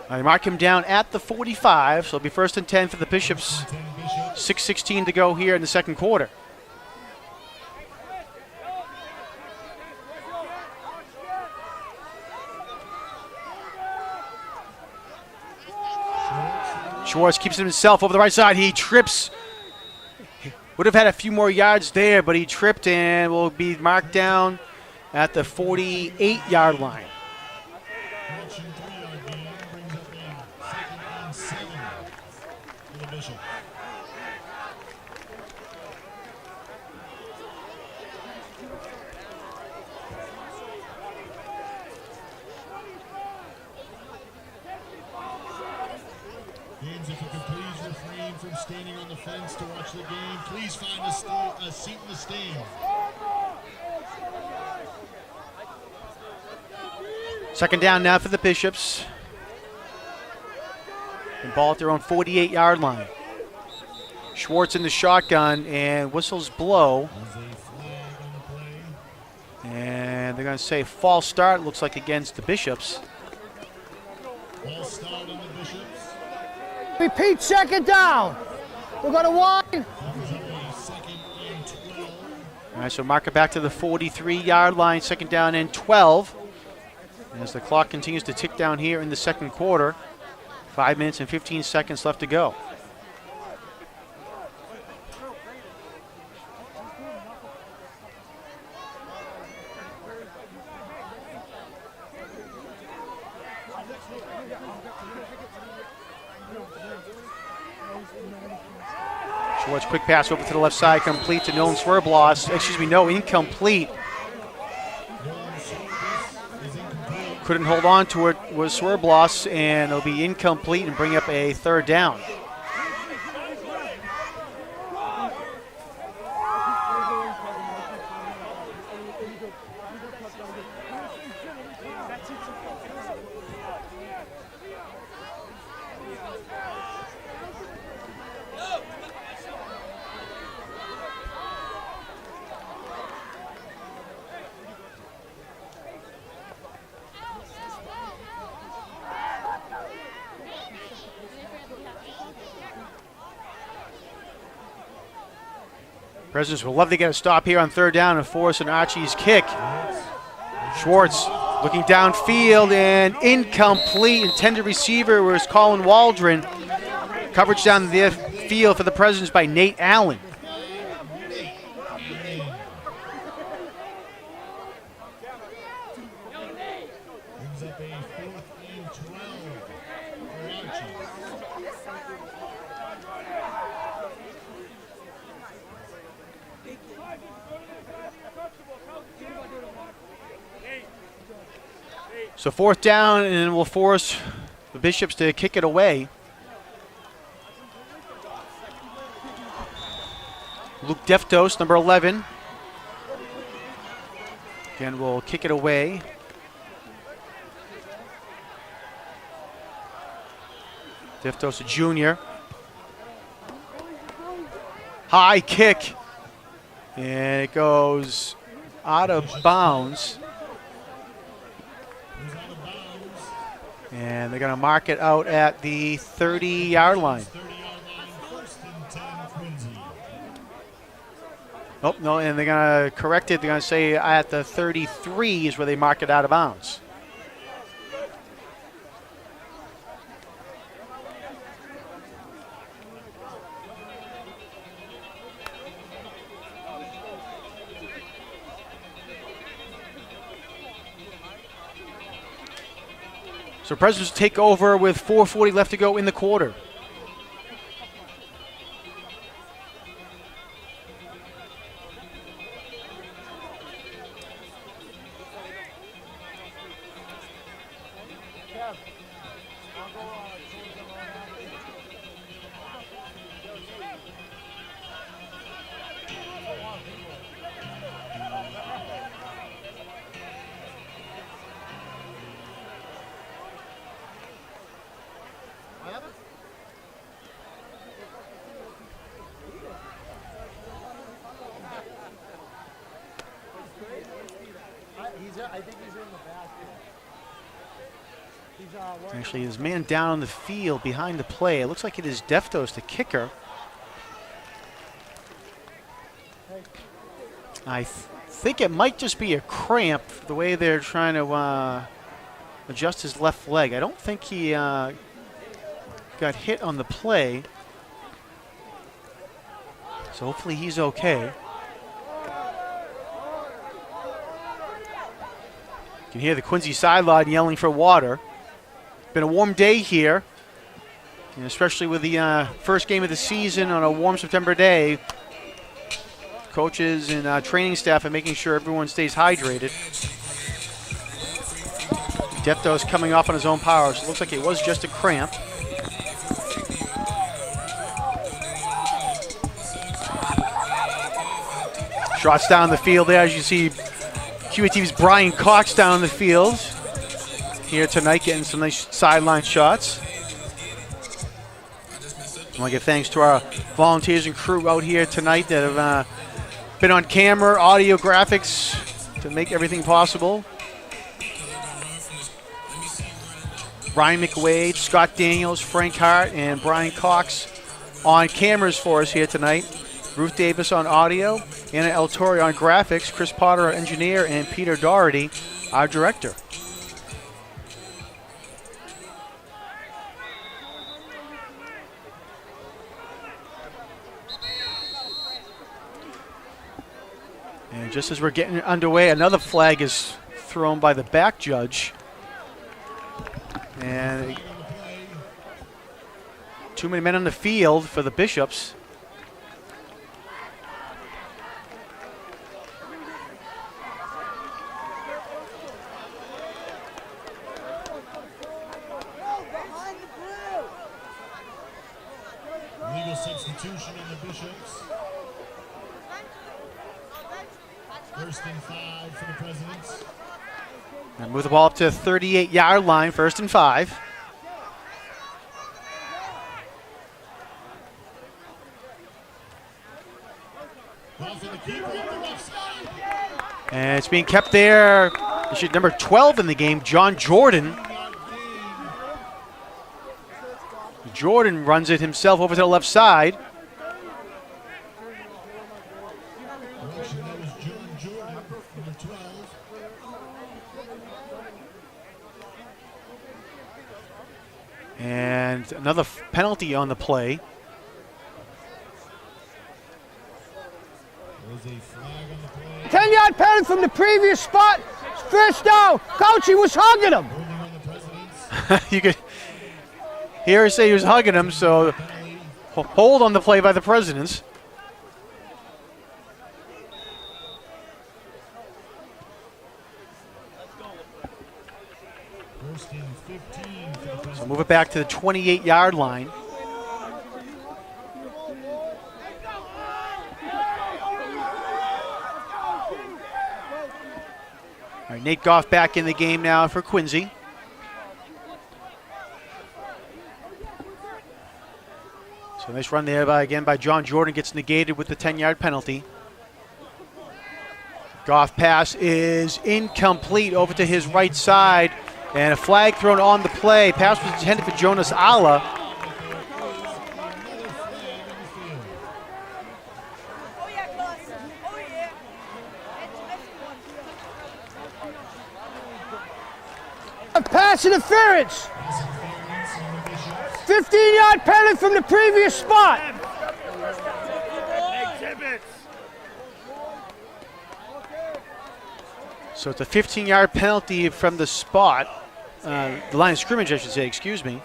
They mark him down at the 45, so it'll be 1st and 10 for the Bishops. 10 Bishop. 6:16 to go here in the second quarter. Schwartz keeps it himself over the right side. He trips. Would have had a few more yards there, but he tripped and will be marked down at the 48-yard line. Marching 3-yard gain brings up a 2nd and 7 for the Bishop. Games, if you could please refrain from standing on the fence to watch the game, please find a seat in the stand. Second down now for the Bishops. And ball at their own 48-yard line. Schwartz in the shotgun and whistles blow. There's a flag on the play. And they're going to say false start, looks like against the Bishops. Ball start on the Bishops. Repeat, 2nd down. We're going to wind. Brings up a 2nd and 12. All right, so mark it back to the 43-yard line, 2nd down and 12. As the clock continues to tick down here in the second quarter, 5 minutes and 15 seconds left to go. Schwartz, quick pass over to the left side, complete to Nolan Swerbloss. No, incomplete. Couldn't hold on to it, was Swerbloss, and it'll be incomplete and bring up a 3rd down. Presidents will love to get a stop here on 3rd down and force an Archie's kick. Schwartz looking downfield and incomplete. Intended receiver was Colin Waldron. Coverage down the field for the Presidents by Nate Allen. Brings up a 4th and 12 for Archie. So 4th down, and we'll force the Bishops to kick it away. Luke Deftos, number 11. Again, we'll kick it away. Deftos, a junior. High kick. And it goes out of bounds. And they're going to mark it out at the 30-yard line. 30-yard line, 1st and 10, Quincy. Oh, no, and they're going to correct it. They're going to say at the 33 is where they mark it out of bounds. So Presidents take over with 4:40 left to go in the quarter. Actually, his man down on the field behind the play. It looks like it is Deftos, the kicker. I think it might just be a cramp, the way they're trying to adjust his left leg. I don't think he got hit on the play. So hopefully he's okay. You can hear the Quincy sideline yelling for water. Been a warm day here, and especially with the first game of the season on a warm September day. Coaches and training staff are making sure everyone stays hydrated. Deftos coming off on his own power, so it looks like it was just a cramp. Shots down the field there, as you see QATV's Brian Cox down the field here tonight, getting some nice sideline shots. I want to give thanks to our volunteers and crew out here tonight that have been on camera, audio, graphics to make everything possible. Ryan McWade, Scott Daniels, Frank Hart, and Brian Cox on cameras for us here tonight. Ruth Davis on audio, Anna El Torre on graphics, Chris Potter, our engineer, and Peter Doherty, our director. And just as we're getting underway, another flag is thrown by the back judge. And too many men on the field for the Bishops. Legal substitution on the Bishops. First and 5 for the Presidents. And move the ball up to the 38-yard line, 1st and 5. And it's being kept there. Number 12 in the game, John Jordan. Jordan runs it himself over to the left side. And another penalty on the play. There's a flag on the play. 10-yard penalty from the previous spot. First down. Coach, he was hugging him. Holding on the Presidents. You could hear her say he was hugging him, so hold on the play by the Presidents. First and 15 for the Presidents. So move it back to the 28-yard line. All right, Nate Goff back in the game now for Quincy. So nice run there again by John Jordan, gets negated with the 10-yard penalty. Goff pass is incomplete over to his right side, and a flag thrown on the play. Pass was intended for Jonas Alla. Pass interference. 15-yard penalty from the previous spot. So it's a 15-yard penalty from the spot. The line of scrimmage, I should say, excuse me.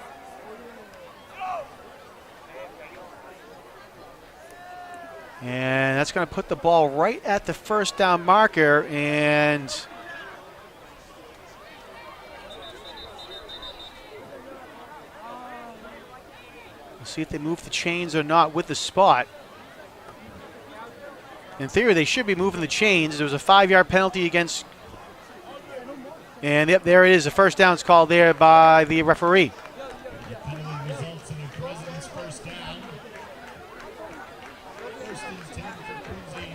And that's going to put the ball right at the first down marker, and we'll see if they move the chains or not with the spot. In theory, they should be moving the chains. There was a 5-yard penalty against, and yep, there it is. The first down's called there by the referee. The penalty results in the Presidents' first down. First and 10 for Quincy.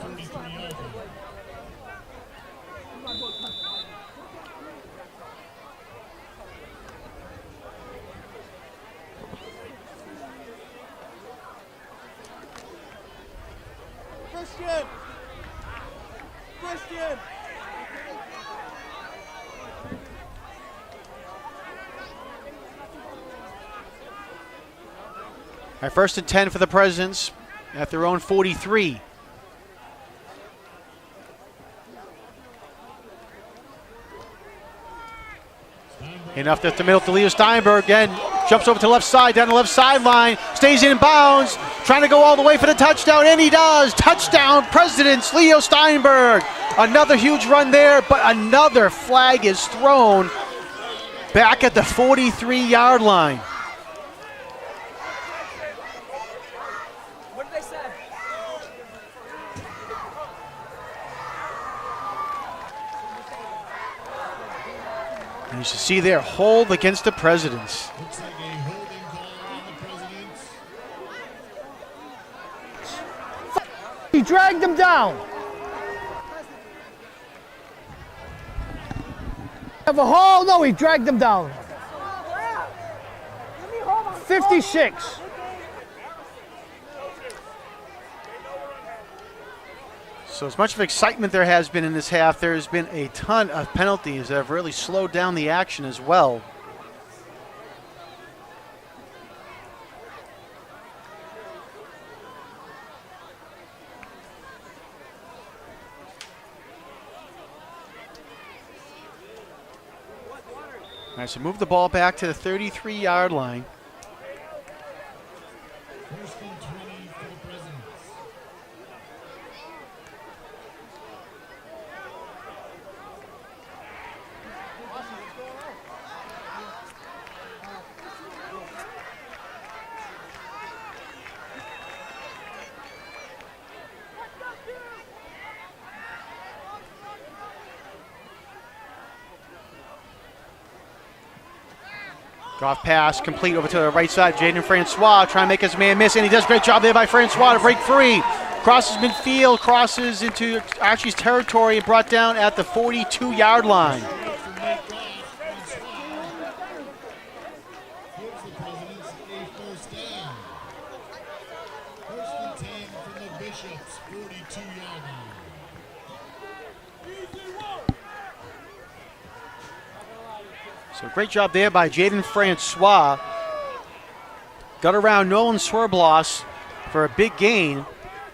33-yard line. Christian! Christian! All right, 1st and 10 for the Presidents at their own 43. Enough to the middle to Leo Steinberg. Again, jumps over to the left side, down the left sideline, stays in bounds, trying to go all the way for the touchdown, and he does. Touchdown, Presidents, Leo Steinberg. Another huge run there, but another flag is thrown back at the 43-yard line. What did they say? And you should see there, hold against the Presidents. Looks like a holding call on the Presidents. He dragged him down. Have a hole? No, he dragged him down. 56. So as much of excitement there has been in this half, there's been a ton of penalties that have really slowed down the action as well. All right, so move the ball back to the 33-yard line. 1st and 20 for the Presidents. Goff pass complete over to the right side. Jaden Francois trying to make his man miss, and he does a great job there by Francois to break free. Crosses midfield, crosses into Archie's territory, and brought down at the 42-yard line. From Nate Goff, Francois gives the Presidents a 1st down. 1st and 10 from the Bishops, 42-yard line. So great job there by Jaden Francois. Got around Nolan Swerbloss for a big gain.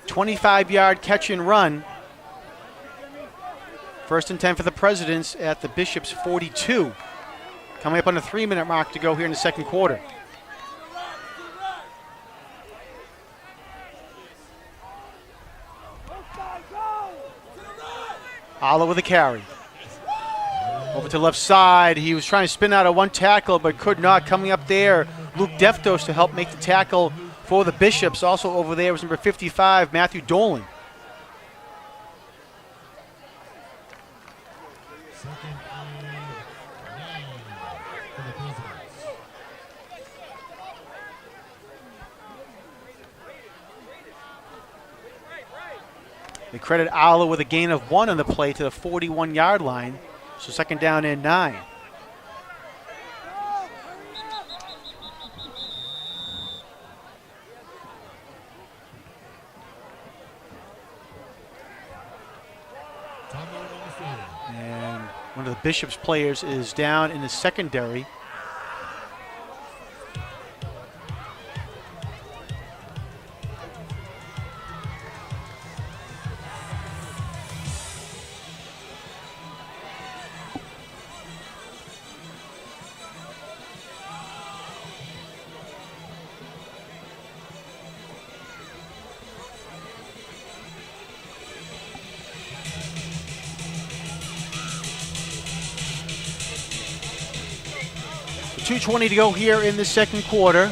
25-yard catch and run. 1st and 10 for the Presidents at the Bishops 42. Coming up on the 3-minute mark to go here in the 2nd quarter. Alla with a carry. Over to the left side. He was trying to spin out of one tackle, but could not. Coming up there, Luke Deftos to help make the tackle for the Bishops. Also over there was number 55, Matthew Dolan. 2nd and 9 for the Presidents. They credit Alla with a gain of 1 on the play to the 41-yard line. So 2nd down and 9. Timeout on the field. And one of the Bishops players is down in the secondary. .220 to go here in the 2nd quarter.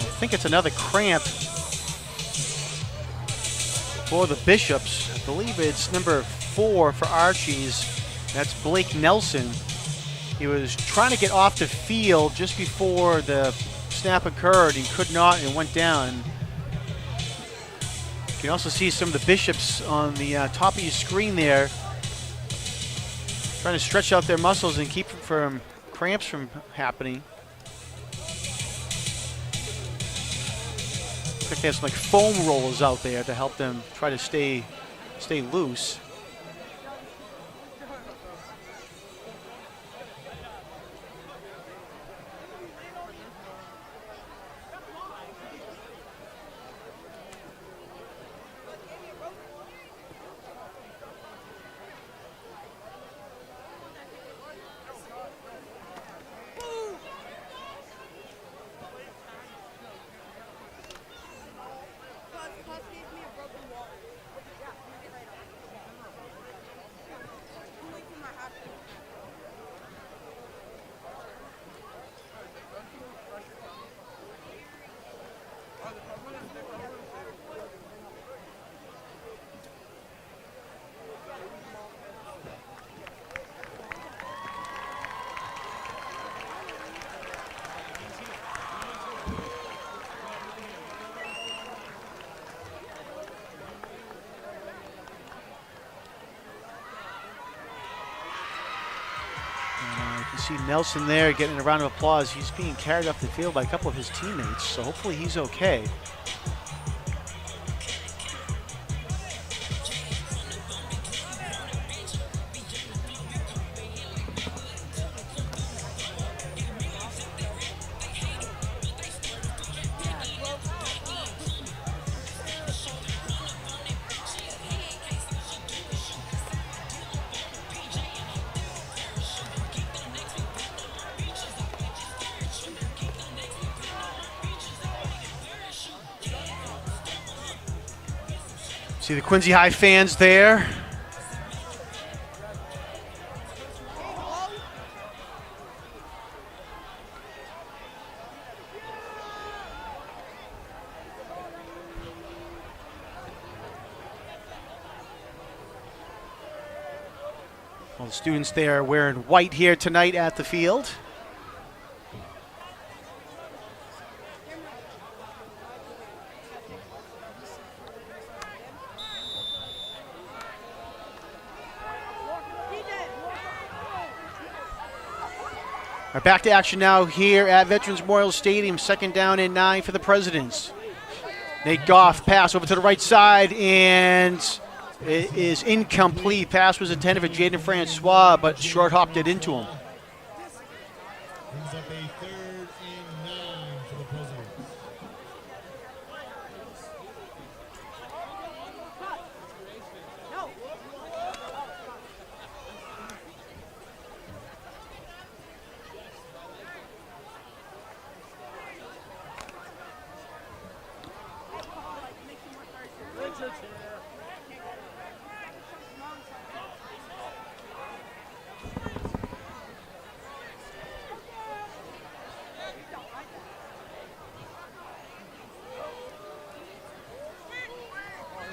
I think it's another cramp for the Bishops. I believe it's number 4 for Archie's. That's Blake Nelson. He was trying to get off the field just before the snap occurred. He could not and went down. You can also see some of the Bishops on the top of your screen there, trying to stretch out their muscles and keep from cramps from happening. Looks like they have some like foam rollers out there to help them try to stay loose. See Nelson there getting a round of applause. He's being carried off the field by a couple of his teammates, so hopefully he's okay. See the Quincy High fans there. All the students there wearing white here tonight at the field. Right, back to action now here at Veterans Memorial Stadium. 2nd down and 9 for the Presidents. Nate Goff pass over to the right side, and it is incomplete. Pass was intended for Jaden Francois, but short hopped it into him. Brings up a 3rd and 9 for the Presidents.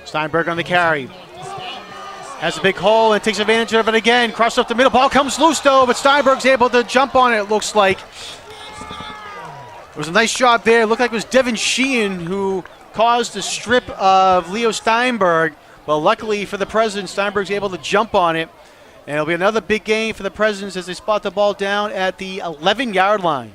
Steinberg on the carry. Has a big hole and takes advantage of it again. Cross up the middle. Ball comes loose though, but Steinberg's able to jump on it, it looks like. It was a nice job there. It looked like it was Devin Sheehan who caused the strip of Leo Steinberg. Well, luckily for the Presidents, Steinberg's able to jump on it. And it'll be another big gain for the Presidents as they spot the ball down at the 11-yard line.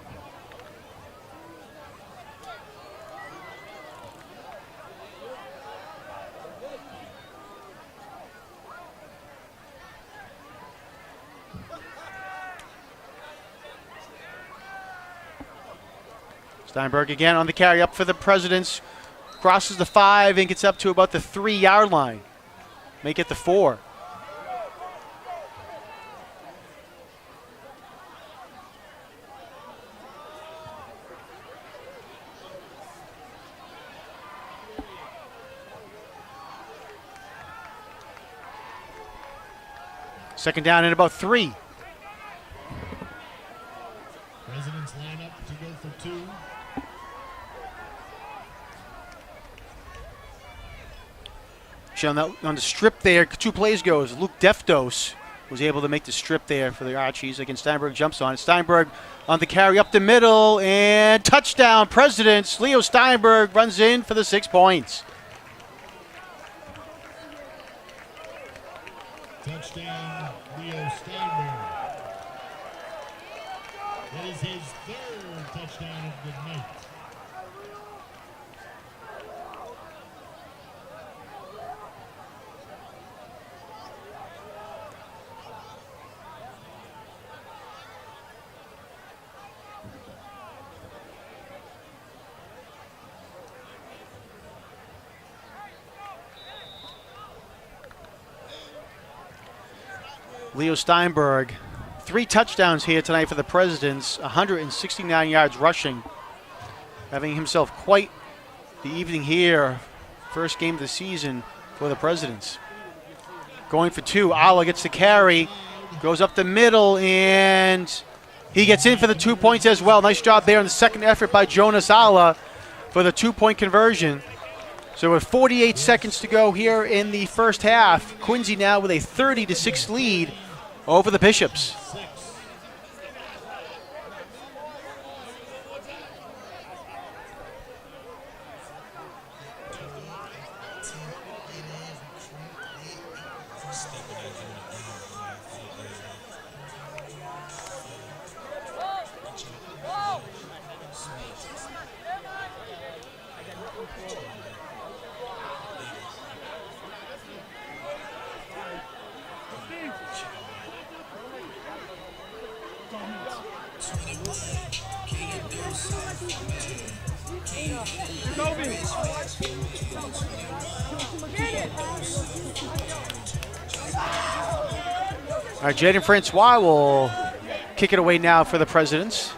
Steinberg again on the carry up for the Presidents. Crosses the 5 and gets up to about the 3-yard line. Make it the 4. Second down and about 3. Presidents line up to go for 2. On the strip there, 2 plays goes. Luke Deftos was able to make the strip there for the Archies. Again, Steinberg jumps on it. Steinberg on the carry up the middle, and touchdown, Presidents. Leo Steinberg runs in for the 6 points. Touchdown, Leo Steinberg. That is his 3rd touchdown of the night. Leo Steinberg, 3 touchdowns here tonight for the Presidents, 169 yards rushing, having himself quite the evening here. First game of the season for the Presidents. Going for 2, Ala gets the carry, goes up the middle, and he gets in for the 2 points as well. Nice job there in the second effort by Jonas Ala for the 2-point conversion. So with 48 seconds to go here in the first half, Quincy now with a 30-6 lead over the Bishops. All right, Jaden Francois will kick it away now for the Presidents.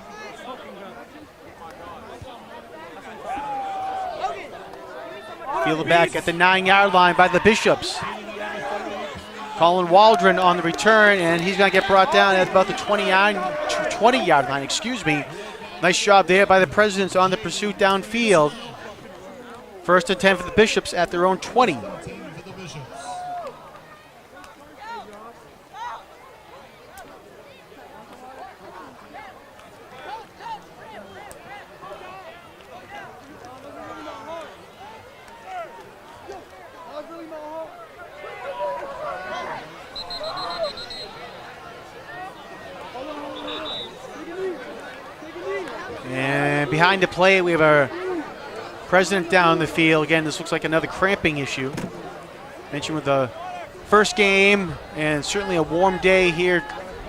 Fielded back at the 9-yard line by the Bishops. Colin Waldron on the return, and he's going to get brought down at about the 20-yard line. Excuse me. Nice job there by the Presidents on the pursuit downfield. First and 10 for the Bishops at their own 20. And behind the play, we have our President down the field. Again, this looks like another cramping issue. Mentioned with the first game, and certainly a warm day here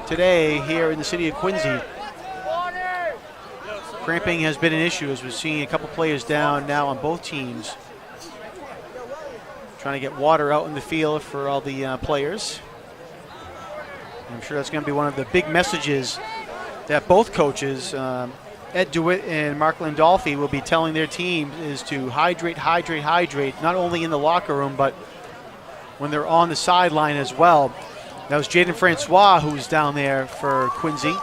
today here in the city of Quincy. Cramping has been an issue as we've seen a couple players down now on both teams. Trying to get water out in the field for all the players. I'm sure that's going to be one of the big messages that both coaches, Ed DeWitt and Mark Landolfi, will be telling their team is to hydrate, hydrate, hydrate, not only in the locker room, but when they're on the sideline as well. That was Jaden Francois who was down there for Quincy. You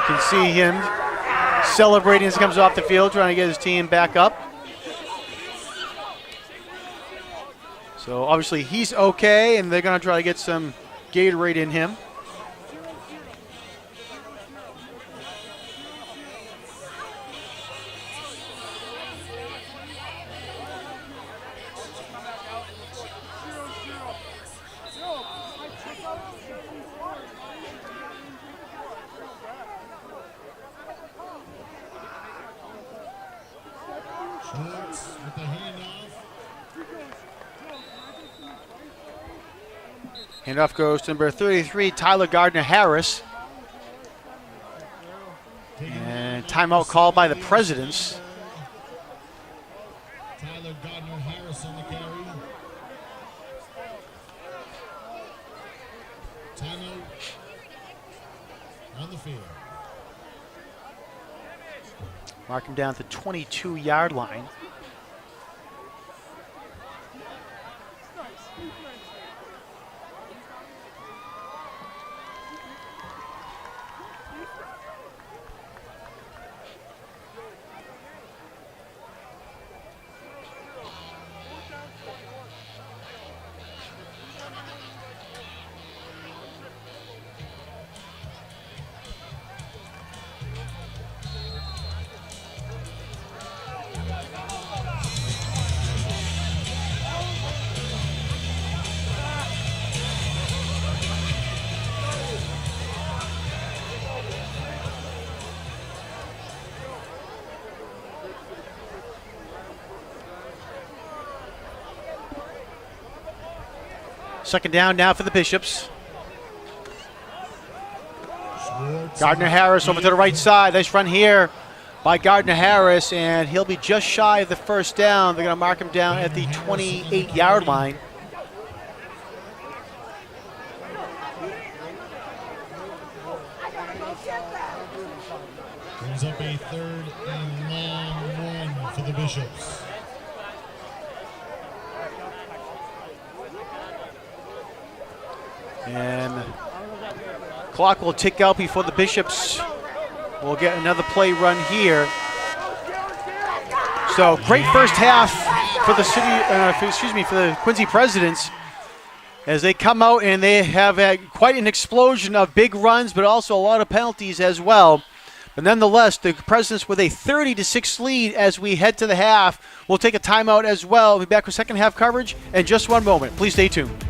can see him celebrating as he comes off the field, trying to get his team back up. So obviously he's okay, and they're going to try to get some Gatorade in him. Schultz with the handoff. Handoff goes to number 33, Tyler Gardner-Harris. And timeout called by the Presidents. Tyler Gardner-Harris on the carry. Timeout on the field. Mark him down at the 22-yard line. Second down now for the Bishops. Schwartz Gardner Harris over to the right side. Nice run here by Gardner Harris, and he'll be just shy of the first down. They're going to mark him down at the 28-yard line. Brings up a 3rd and long one for the Bishops. And clock will tick out before the Bishops will get another play run here. So great first half for the for the Quincy Presidents, as they come out and they have had quite an explosion of big runs, but also a lot of penalties as well. But nonetheless, the Presidents with a 30-6 lead as we head to the half. We'll take a timeout as well. We'll be back with second half coverage in just one moment. Please stay tuned.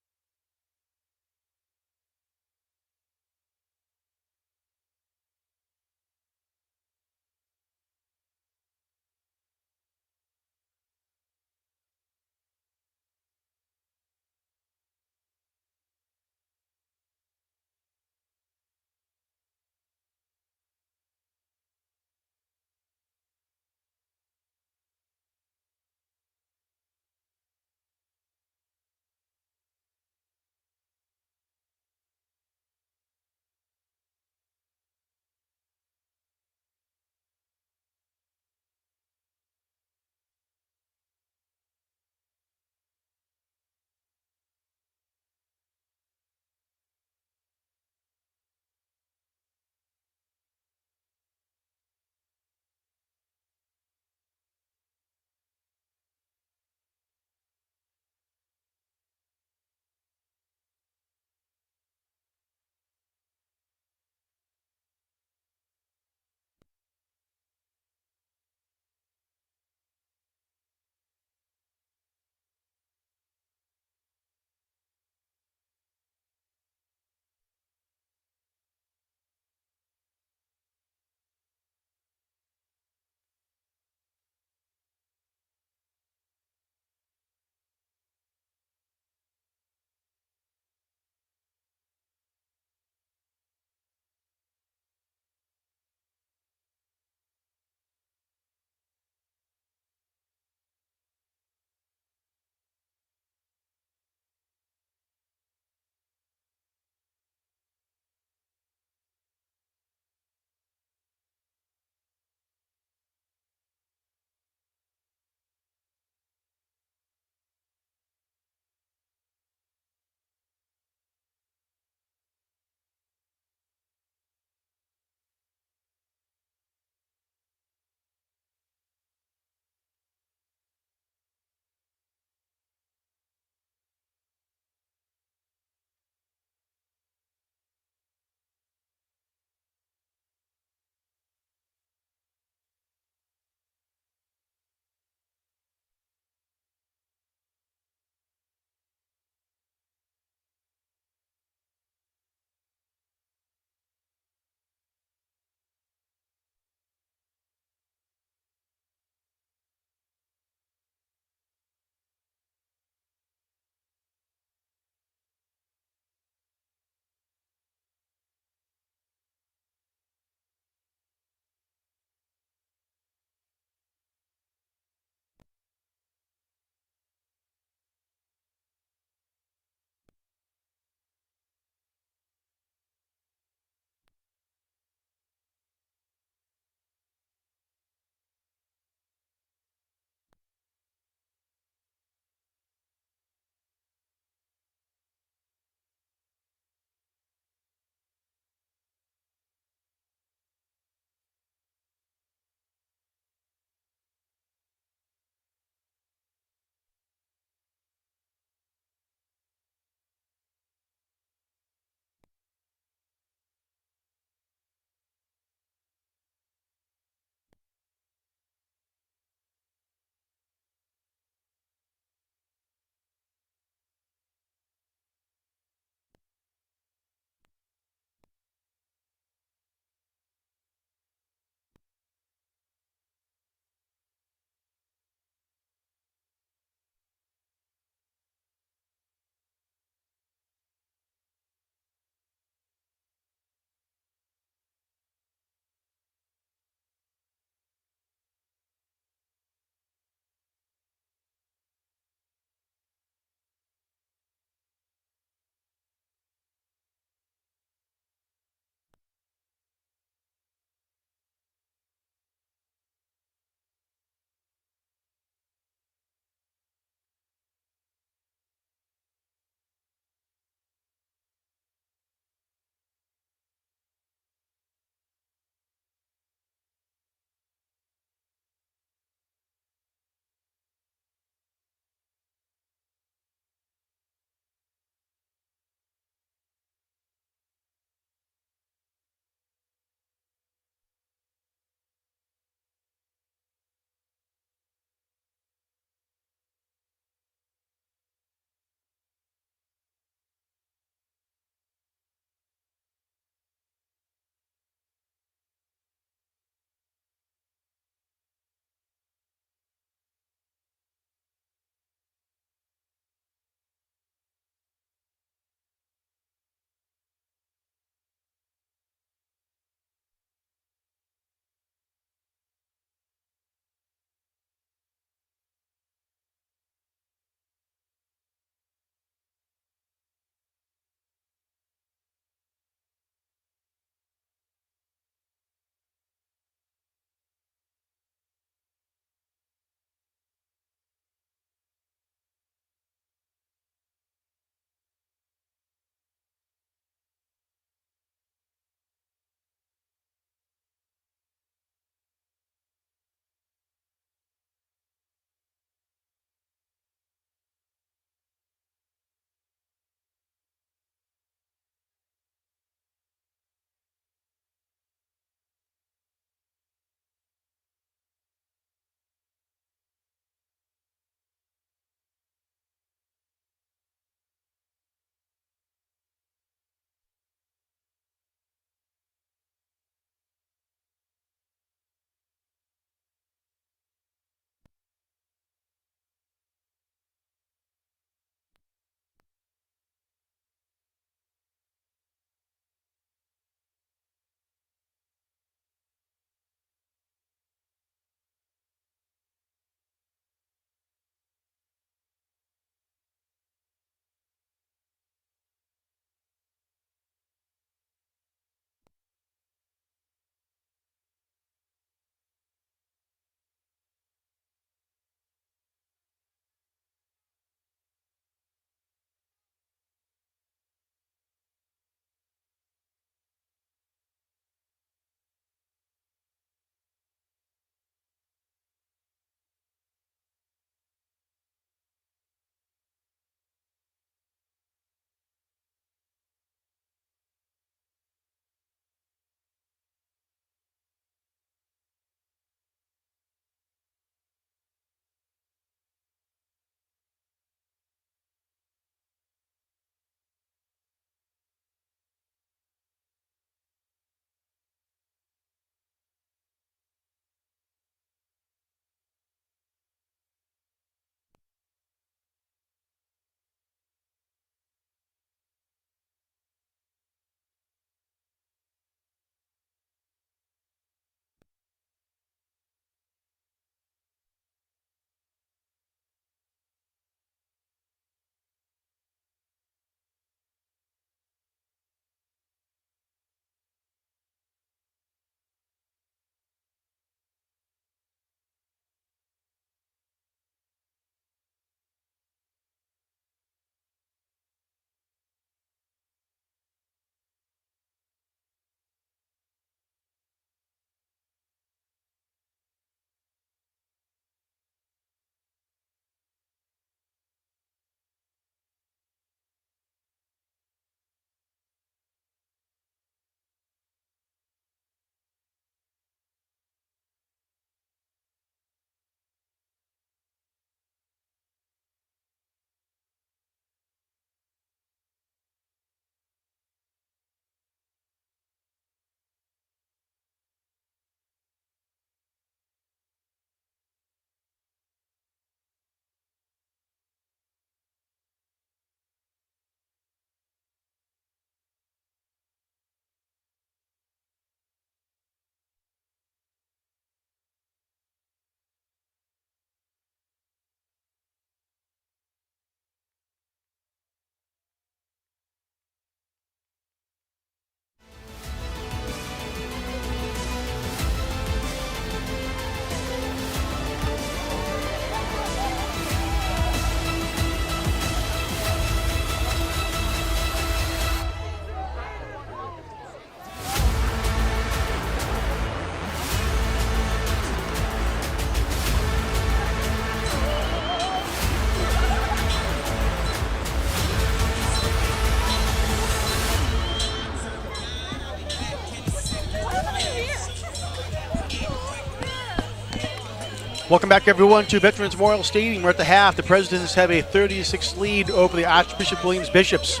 Welcome back, everyone, to Veterans Memorial Stadium. We're at the half. The Presidents have a 36 lead over the Archbishop Williams Bishops.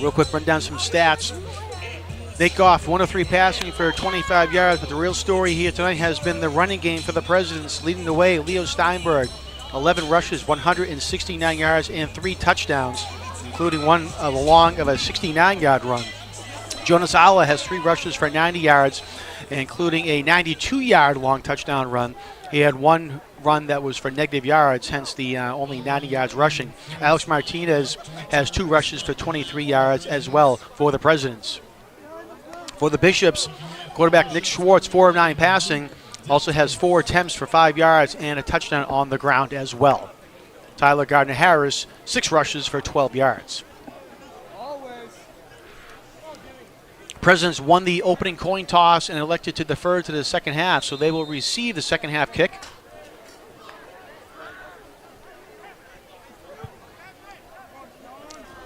Real quick, run down some stats. Nick Goff, 1 of 3 passing for 25 yards, but the real story here tonight has been the running game for the Presidents. Leading the way, Leo Steinberg, 11 rushes, 169 yards, and 3 touchdowns, including one long of a 69-yard run. Jonas Alla has 3 rushes for 90 yards, including a 92-yard long touchdown run. He had 1 run that was for negative yards, hence the only 90 yards rushing. Alex Martinez has 2 rushes for 23 yards as well for the Presidents. For the Bishops, quarterback Nick Schwartz, 4 of 9 passing, also has 4 attempts for 5 yards and a touchdown on the ground as well. Tyler Gardner-Harris, 6 rushes for 12 yards. Presidents won the opening coin toss and elected to defer to the second half, so they will receive the second half kick.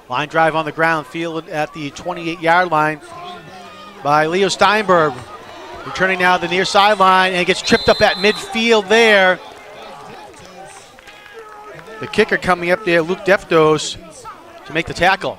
Line drive on the ground, fielded at the 28-yard line by Leo Steinberg. Returning now to the near sideline, and gets tripped up at midfield there. The kicker coming up there, Luke Deftos, to make the tackle.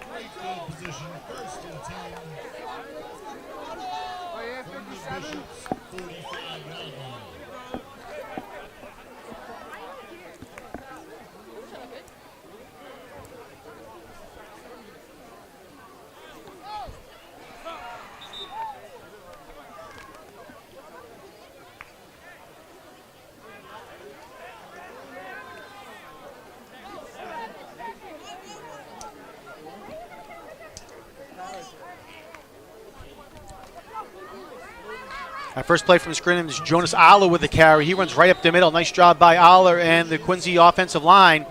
Our first play from scrimmage is Jonas Aller with the carry. He runs right up the middle. Nice job by Aller and the Quincy offensive line.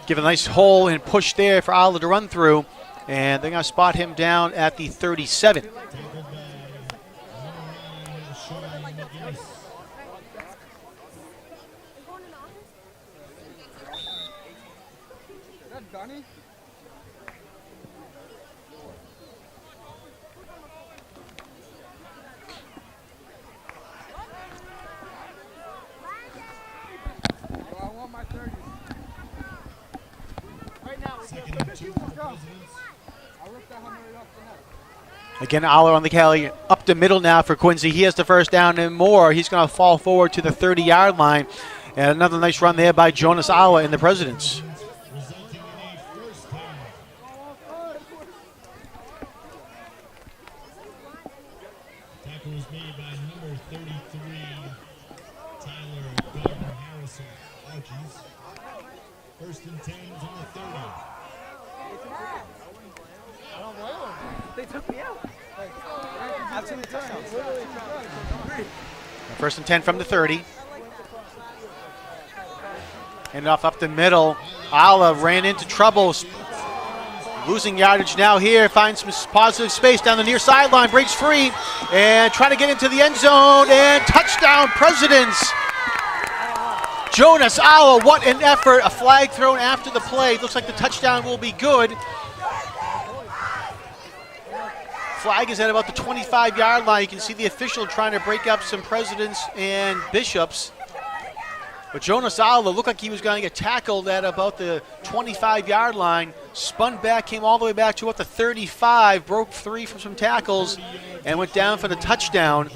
Give a nice hole and push there for Aller to run through. And they're going to spot him down at the 37. Again, Aller on the carry up the middle now for Quincy. He has the first down and more. He's going to fall forward to the 30-yard line. And another nice run there by Jonas Aller in the Presidents. Tackle was made by number 33, Tyler Gardner-Harris of Archies. First and 10 from the 30. They took me out. I've seen the times. First and 10 from the 30. And off up the middle. Alla ran into trouble. Losing yardage now here. Finds some positive space down the near sideline. Breaks free. And trying to get into the end zone. And touchdown, Presidents. Jonas Alla, what an effort. A flag thrown after the play. Looks like the touchdown will be good. Flag is at about the 25-yard line. You can see the official trying to break up some Presidents and Bishops. But Jonas Alla looked like he was going to get tackled at about the 25-yard line. Spun back, came all the way back to about the 35, broke free from some tackles, and went down for the touchdown.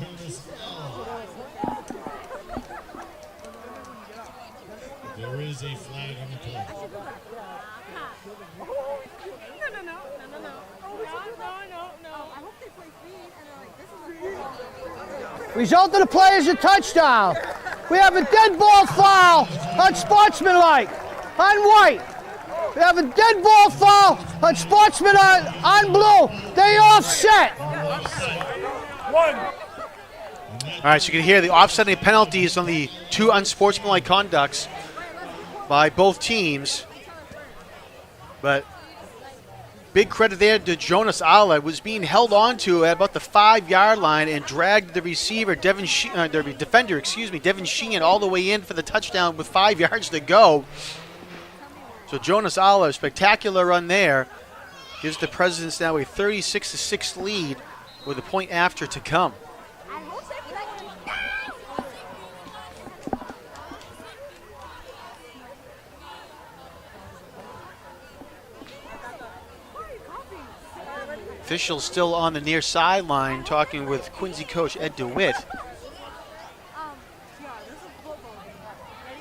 There is a flag on the play. Result of the play is a touchdown. We have a dead ball foul on Sportsmanlike, on white. We have a dead ball foul on Sportsman on blue. They offset. All right, so you can hear the offsetting penalties on the 2 unsportsmanlike conducts by both teams. But big credit there to Jonas Alla. Was being held on to at about the 5-yard line and dragged the receiver, Devin Sheehan, all the way in for the touchdown with 5 yards to go. So Jonas Alla, a spectacular run there, gives the Presidents now a 36-6 lead with a point after to come. Officials still on the near sideline talking with Quincy coach Ed DeWitt. Yeah, this is football. Ready?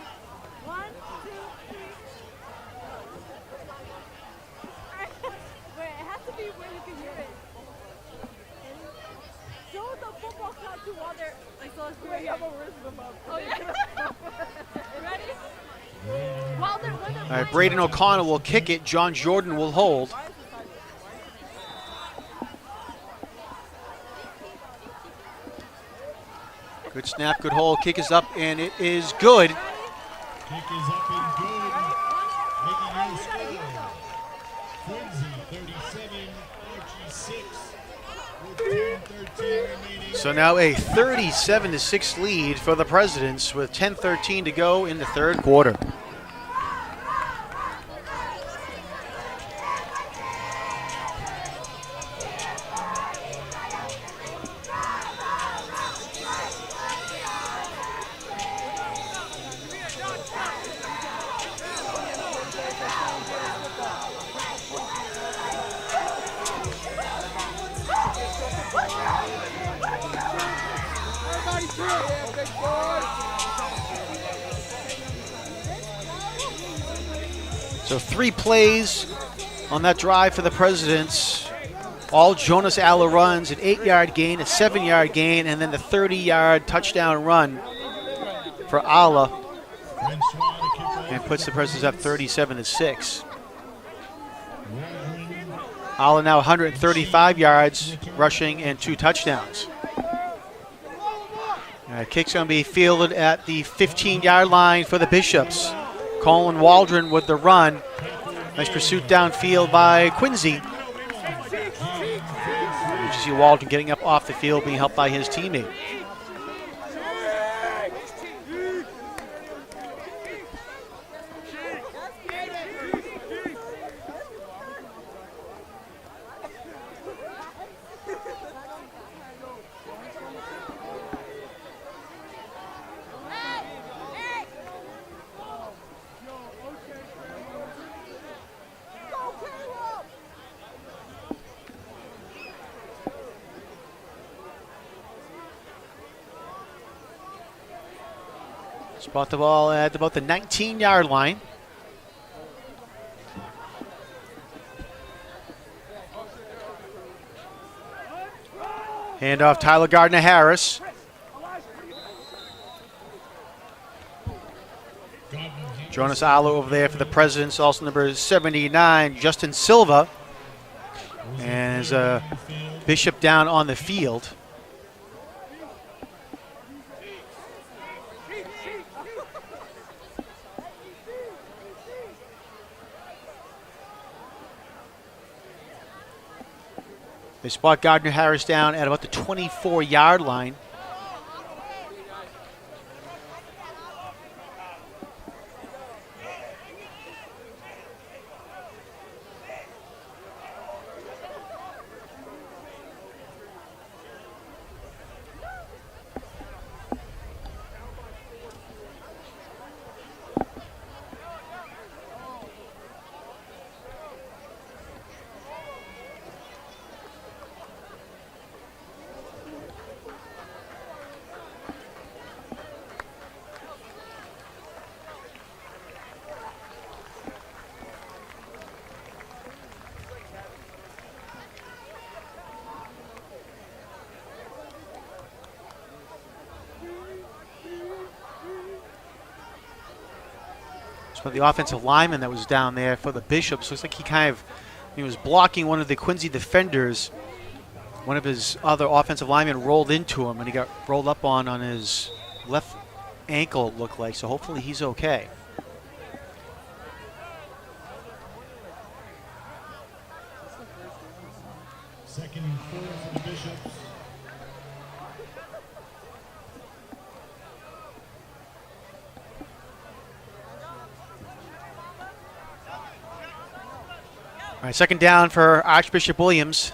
1, 2, 3. Wait, it has to be where you can hear it. Show the football clock to while they're like so it's wait, I'm a rhythm up. Oh yeah. Ready? While they're when they're All right, Braden O'Connell will kick it. John Jordan will hold. Good snap, good hold. Kick is up, and it is good. Kick is up and good. Making no score. Quincy 37, Archie 6. With 10-13 remaining. So now a 37-6 lead for the Presidents with 10:13 to go in the third quarter. So 3 plays on that drive for the Presidents. All Jonas Alla runs, an 8-yard gain, a 7-yard gain, and then the 30-yard touchdown run for Alla, and puts the Presidents up 37-6. Alla now 135 yards rushing and 2 touchdowns. Kick's going to be fielded at the 15-yard line for the Bishops. Colin Waldron with the run. Nice pursuit downfield by Quincy. You see Waldron getting up off the field, being helped by his teammate. Spot the ball at about the 19-yard line. Handoff Tyler Gardner-Harris. Jonas Alla over there for the Presidents. Also number 79, Justin Silva. And there's Bishop down on the field. They spot Gardner-Harris down at about the 24-yard line. So the offensive lineman that was down there for the Bishops, looks like he was blocking one of the Quincy defenders. One of his other offensive linemen rolled into him, and he got rolled up on his left ankle, it looked like. So hopefully he's okay. Second and 4 for the Bishops. All right, second down for Archbishop Williams.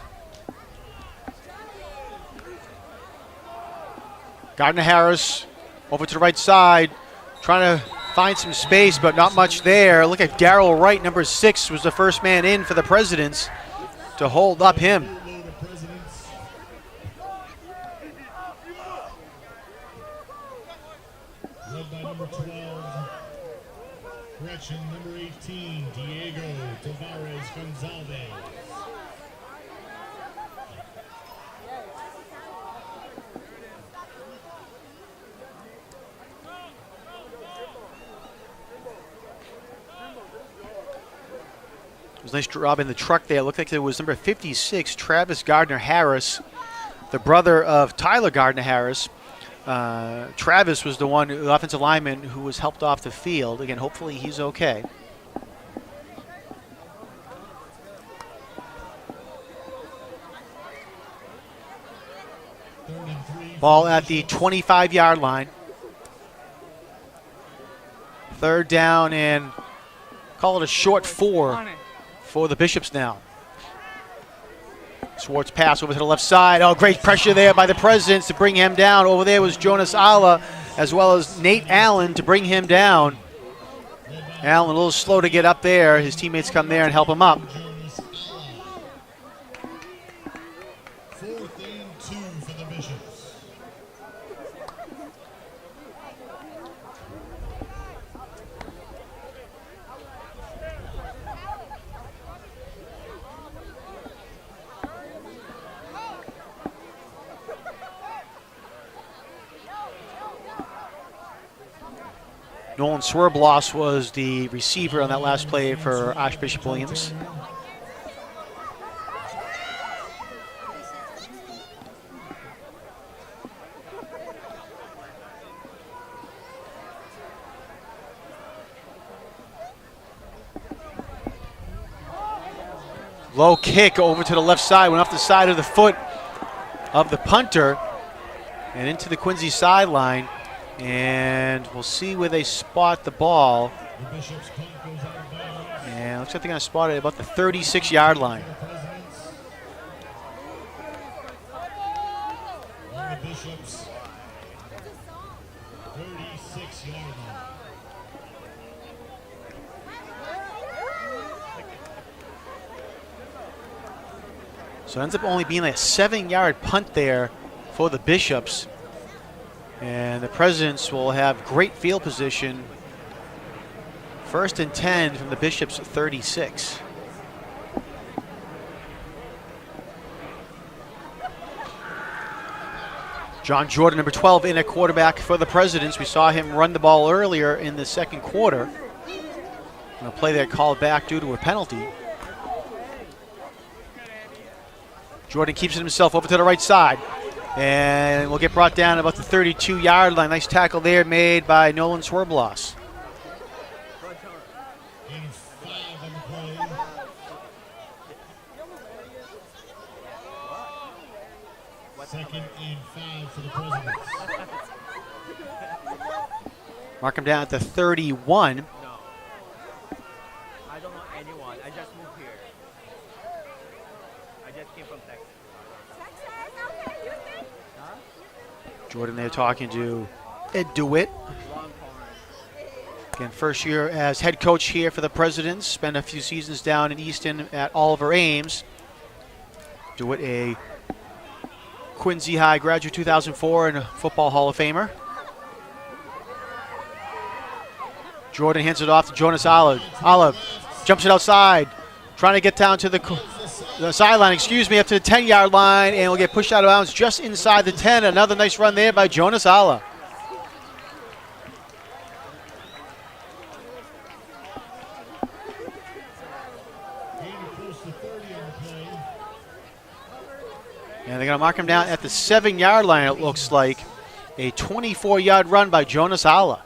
Gardner-Harris over to the right side, trying to find some space, but not much there. Look at Darrell Wright, number 6, was the first man in for the Presidents to hold up him. led by number 12, Gretchen, number 18, Diego Tavares Gonzalez. It was a nice job in the truck there. It looked like it was number 56, Travis Gardner-Harris, the brother of Tyler Gardner-Harris. Travis was the one, the offensive lineman, who was helped off the field. Again, hopefully he's okay. Ball at the 25-yard line. Third down and call it a short 4 for the Bishops now. Swartz pass over to the left side. Oh, great pressure there by the Presidents to bring him down. Over there was Jonas Alla, as well as Nate Allen to bring him down. Allen a little slow to get up there. His teammates come there and help him up. 4th and 2 for the Bishops. Nolan Swerbloss was the receiver on that last play for Archbishop Williams. Low kick over to the left side, went off the side of the foot of the punter and into the Quincy sideline. And we'll see where they spot the ball. The Bishops punt goes out of bounds. And looks like they're going to spot it at about the 36-yard line. On the Bishops, 36-yard line. So it ends up only being like a 7-yard punt there for the Bishops. And the Presidents will have great field position. 1st and 10 from the Bishops 36. John Jordan, number 12, in at quarterback for the Presidents. We saw him run the ball earlier in the second quarter. And a play there called back due to a penalty. Jordan keeps it himself over to the right side. And will get brought down about the 32-yard line. Nice tackle there made by Nolan Swerbloss. And 5 on the play. Second and 5 for the Presidents. Mark him down at the 31. No. I don't know anyone. I just moved here. I just came from Texas. Jordan there talking to Ed DeWitt. Again, first year as head coach here for the Presidents. Spent a few seasons down in Easton at Oliver Ames. DeWitt, a Quincy High graduate 2004 and a Football Hall of Famer. Jordan hands it off to Jonas Alla. Alla jumps it outside, trying to get down to the sideline, up to the 10-yard line, and will get pushed out of bounds just inside the 10. Another nice run there by Jonas Alla. And they're going to mark him down at the 7-yard line, it looks like. A 24-yard run by Jonas Alla.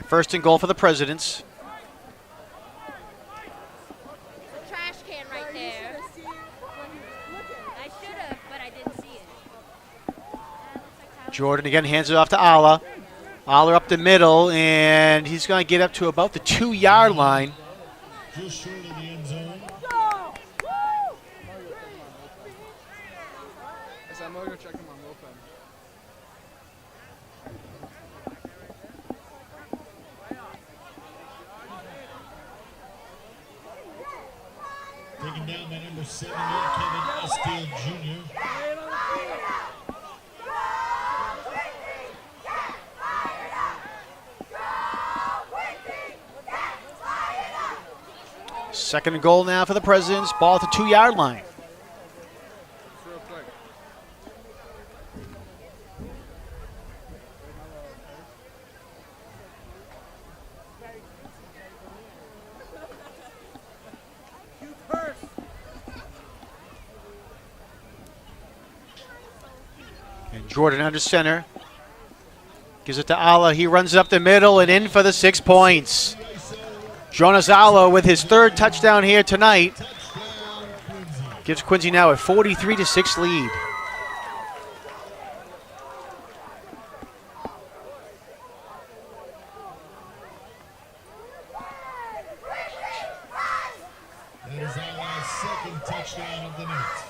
First and goal for the Presidents. The trash can right there. I should have, but I didn't see it. Jordan again hands it off to Alla. Alla up the middle, and he's going to get up to about the 2-yard line. Just short of the end zone. I'm going to go check him on Wilpen. Taken down by number 70, Kevin Estill Jr. Second and goal now for the Presidents. Ball at the 2-yard line. And Jordan under center. Gives it to Ala. He runs up the middle and in for the 6 points. Jonas Ala with his 3rd touchdown here tonight. Gives Quincy now a 43-6 lead. That is Ala's 2nd touchdown of the night.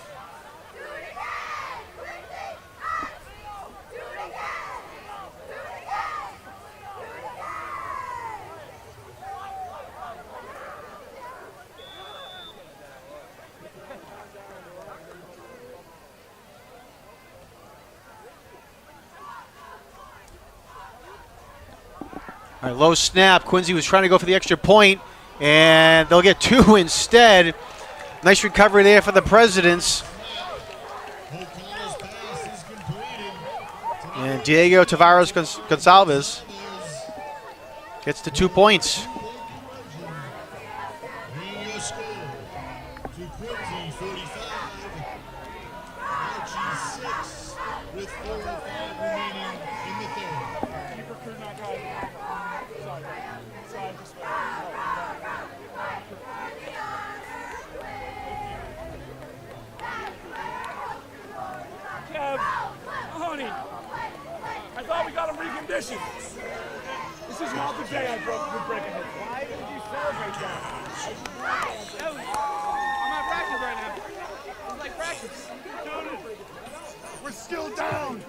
All right, low snap. Quincy was trying to go for the extra point, and they'll get 2 instead. Nice recovery there for the Presidents. O'Connor's pass is completed. And Diego Tavares Gonçalves gets to 2 points. Rio score to Quincy 45. Archie 6 with 4:05 remaining in the 3rd. Kev, honey, I thought we got him reconditioned. This is not the day I would break a hip. Why did you celebrate that? I'm at practice right now. It's like practice. We're still down.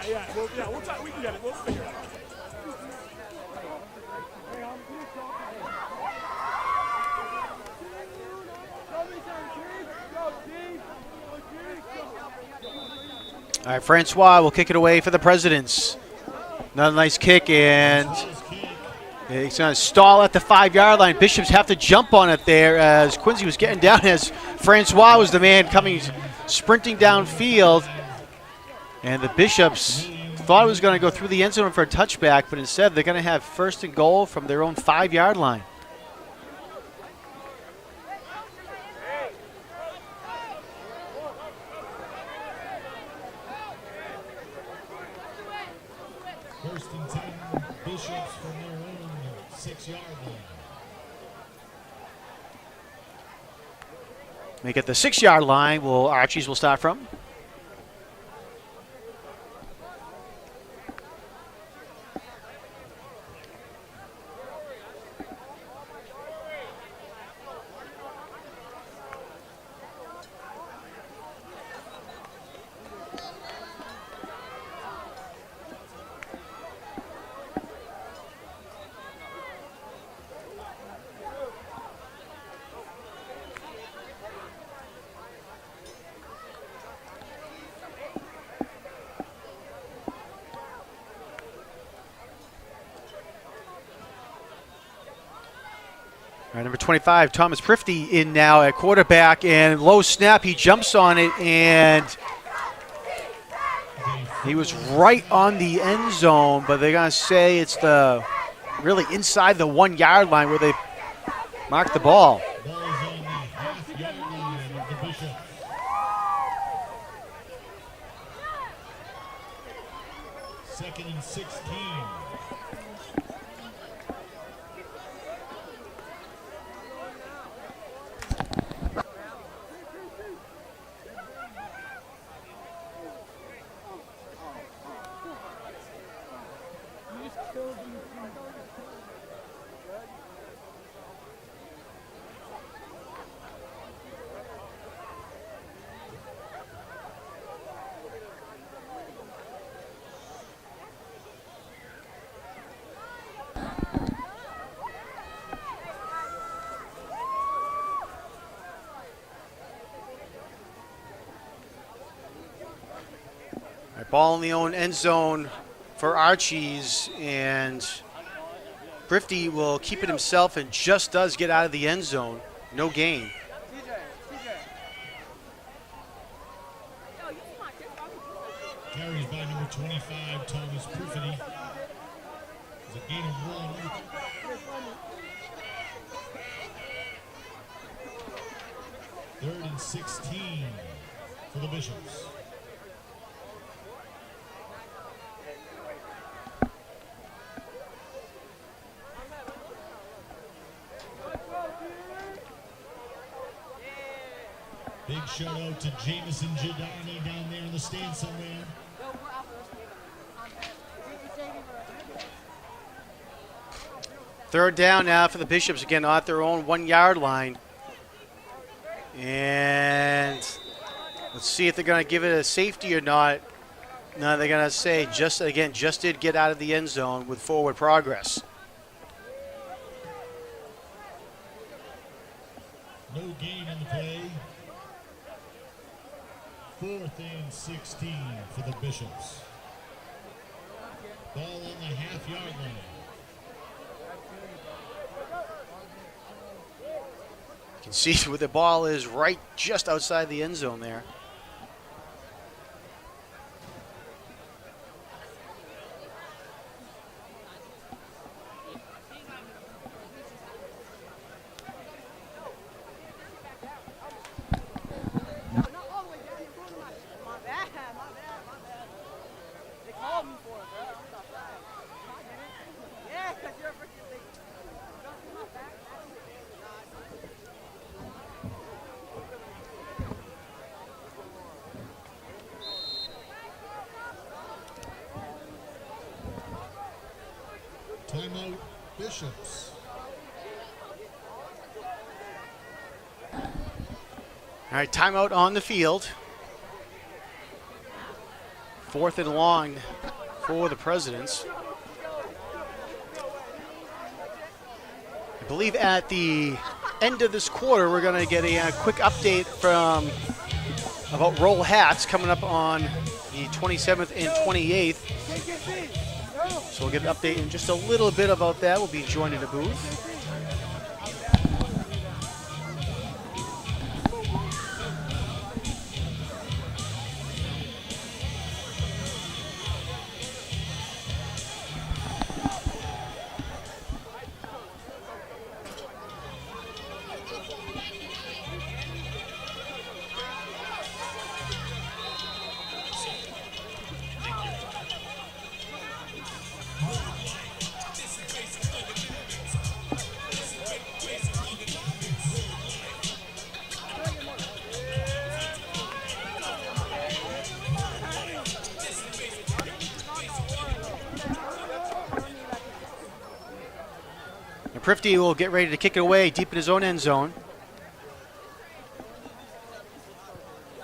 Yeah. We'll talk. We can get it. We'll figure it out. All right, Francois will kick it away for the Presidents. Another nice kick, and it's going to stall at the 5-yard line. Bishops have to jump on it there as Quincy was getting down, as Francois was the man coming sprinting downfield. And the Bishops thought it was going to go through the end zone for a touchback, but instead they're going to have 1st and goal from their own 5-yard line. First and 10, Bishops from their own 6-yard line. Make it the 6-yard line. Archies will start from. All right, number 25, Thomas Prifty in now at quarterback, and low snap, he jumps on it, and he was right on the end zone, but they're going to say it's really inside the 1-yard line where they marked the ball. Ball is on the half-yard line of the Bishops. Second and 16. Ball in the own end zone for Archie's, and Brifty will keep it himself and just does get out of the end zone. No gain. Carries by number 25, Thomas Proofity. There's a gain of 1. Third and 16 for the Bishops. Big shout out to Jameson Jadani down there in the stand somewhere. Third down now for the Bishops, again at their own 1 yard line. And let's see if they're going to give it a safety or not. No, they're going to say just did get out of the end zone with forward progress. No gain on the play. 4th and 16 for the Bishops. Ball on the half-yard line. You can see where the ball is right just outside the end zone there. Timeout, Bishops. All right, timeout on the field. 4th and long for the Presidents. I believe at the end of this quarter, we're going to get a quick update about Roll Hats coming up on the 27th and 28th. So we'll get an update in just a little bit about that. We'll be joined in the booth. Prifty will get ready to kick it away deep in his own end zone.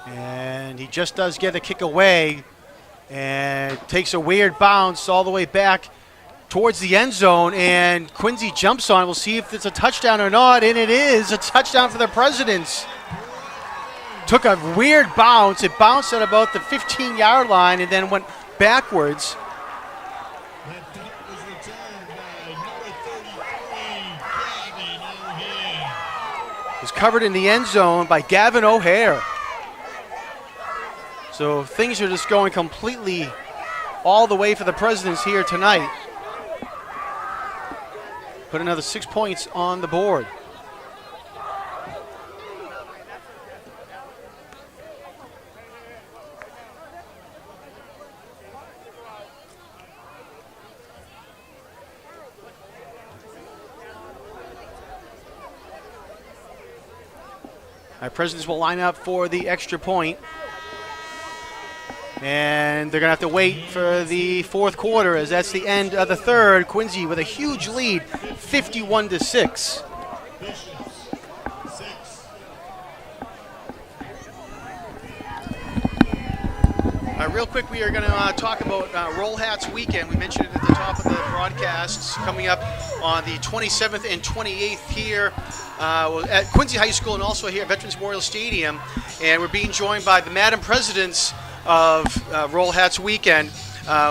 And he just does get a kick away and takes a weird bounce all the way back towards the end zone. And Quincy jumps on. We'll see if it's a touchdown or not. And it is a touchdown for the Presidents. Took a weird bounce. It bounced at about the 15-yard line and then went backwards. That punt was returned by number 33, Gavin O'Hare. It was covered in the end zone by Gavin O'Hare. So things are just going completely all the way for the Presidents here tonight. Put another 6 points on the board. Our Presidents will line up for the extra point. And they're going to have to wait for the fourth quarter, as that's the end of the third. Quincy with a huge lead, 51-6. Bishops, 6. Real quick, we are going to talk about Roll Hats Weekend. We mentioned it at the top of the broadcasts, coming up on the 27th and 28th here at Quincy High School and also here at Veterans Memorial Stadium. And we're being joined by the Madam Presidents of Roll Hats Weekend.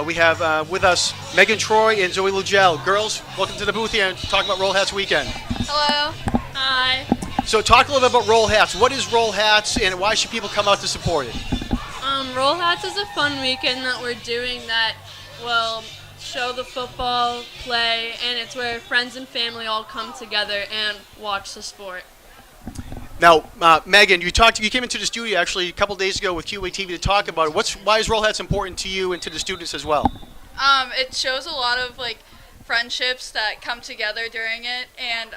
We have with us Megan Troy and Zoe Lugel. Girls, welcome to the booth here and talk about Roll Hats Weekend. Hello. Hi. So talk a little bit about Roll Hats. What is Roll Hats and why should people come out to support it? Roll Hats is a fun weekend that we're doing that will show the football play, and it's where friends and family all come together and watch the sport. Now, Megan, you came into the studio actually a couple days ago with QATV to talk about it. Why is Roll Hats important to you and to the students as well? It shows a lot of friendships that come together during it, and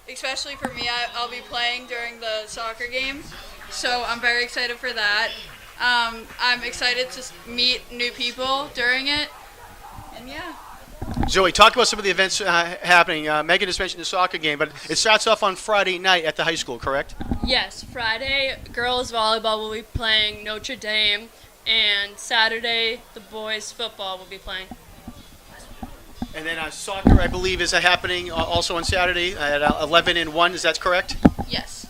especially for me, I'll be playing during the soccer game, so I'm very excited for that. I'm excited to meet new people during it, and yeah. Zoe, talk about some of the events happening. Megan just mentioned the soccer game, but it starts off on Friday night at the high school, correct? Yes, Friday, girls volleyball will be playing Notre Dame, and Saturday, the boys football will be playing. And then soccer, I believe, is happening also on Saturday at 11 and 1. Is that correct? Yes.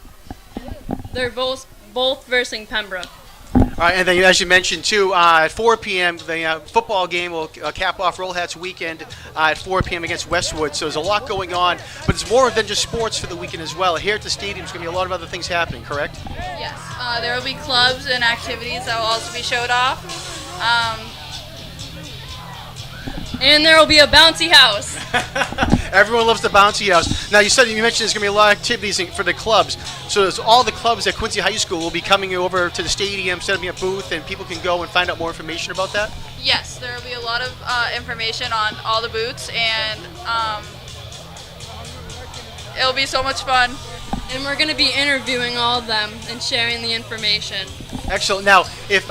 They're both versing Pembroke. All right, and then as you mentioned too, at 4 p.m. the football game will cap off Roll Hats Weekend at 4 p.m. against Westwood. So there's a lot going on, but it's more than just sports for the weekend as well. Here at the stadium, there's going to be a lot of other things happening, correct? Yes. There will be clubs and activities that will also be showed off. And there will be a bouncy house. Everyone loves the bouncy house. Now, you mentioned there's going to be a lot of activities for the clubs. So there's all the clubs at Quincy High School will be coming over to the stadium, setting up a booth, and people can go and find out more information about that? Yes, there will be a lot of information on all the booths, and it'll be so much fun. And we're going to be interviewing all of them and sharing the information. Excellent. Now, if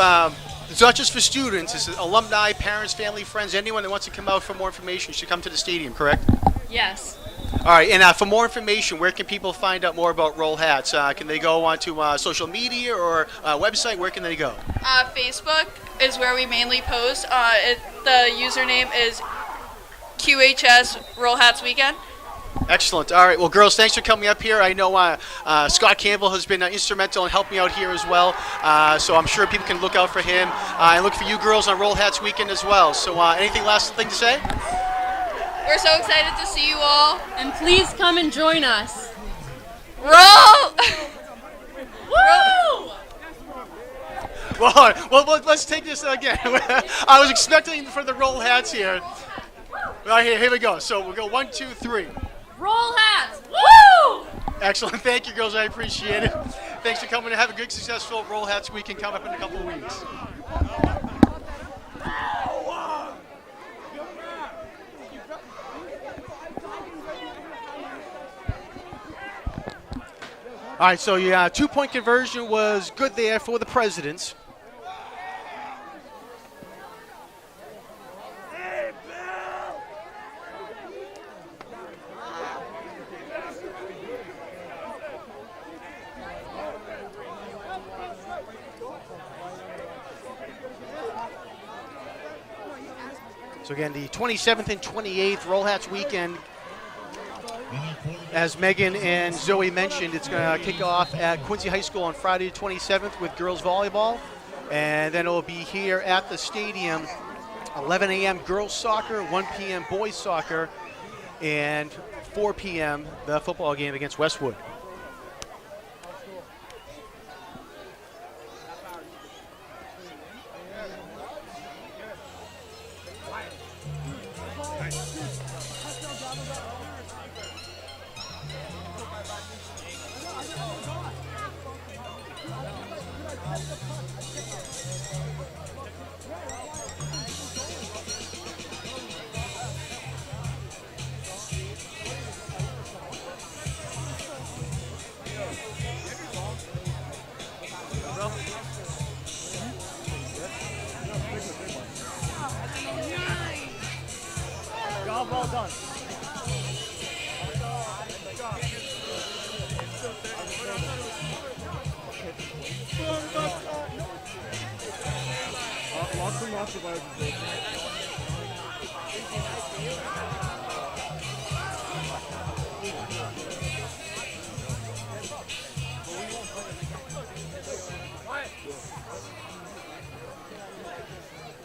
it's not just for students, it's alumni, parents, family, friends, anyone that wants to come out for more information should come to the stadium, correct? Yes. All right, and for more information, where can people find out more about Roll Hats? Can they go onto social media or website? Where can they go? Facebook is where we mainly post. The username is QHS Roll Hats Weekend. Excellent. All right. Well, girls, thanks for coming up here. I know Scott Campbell has been instrumental in helping out here as well. So I'm sure people can look out for him and look for you girls on Roll Hats Weekend as well. So anything last thing to say? We're so excited to see you all. And please come and join us. Roll! Woo! Well, let's take this again. I was expecting for the Roll Hats here. Right here we go. So we'll go 1, 2, 3. Roll Hats! Woo! Excellent. Thank you, girls. I appreciate it. Thanks for coming and have a good, successful Roll Hats Weekend coming up in a couple of weeks. All right, so your 2-point conversion was good there for the Presidents. So again, the 27th and 28th Roll Hats Weekend. As Megan and Zoe mentioned, it's going to kick off at Quincy High School on Friday the 27th with girls volleyball. And then it will be here at the stadium, 11 a.m. girls soccer, 1 p.m. boys soccer, and 4 p.m. the football game against Westwood. Well done.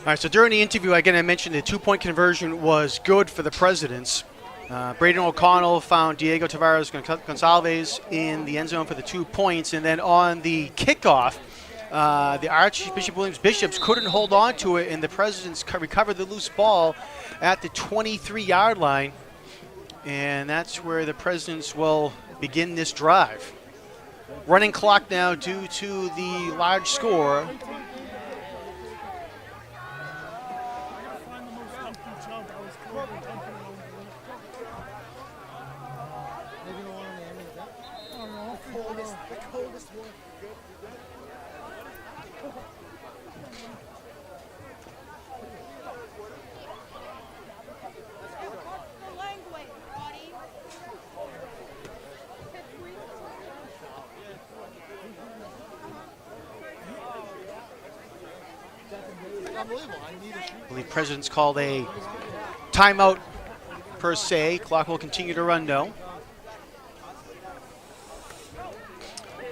All right, so during the interview, again, I mentioned the two-point conversion was good for the Presidents. Braden O'Connell found Diego Tavares Gonçalves in the end zone for the 2 points, and then on the kickoff, the Archbishop Williams Bishops couldn't hold on to it, and the Presidents recovered the loose ball at the 23-yard line, and that's where the Presidents will begin this drive. Running clock now due to the large score. I believe Presidents called a timeout per se. Clock will continue to run though.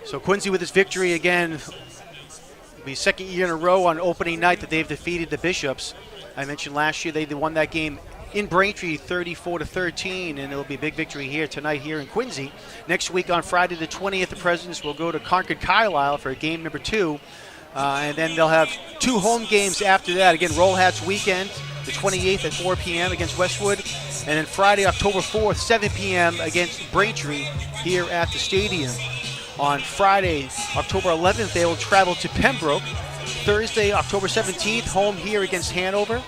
So Quincy with his victory again. It'll be second year in a row on opening night that they've defeated the Bishops. I mentioned last year they won that game in Braintree 34-13, and it'll be a big victory here tonight here in Quincy. Next week on Friday the 20th, the Presidents will go to Concord Carlisle for game number 2. And then they'll have 2 home games after that. Again, Roll Hats weekend, the 28th at 4 p.m. against Westwood. And then Friday, October 4th, 7 p.m. against Braintree here at the stadium. On Friday, October 11th, they will travel to Pembroke. Thursday, October 17th, home here against Hanover.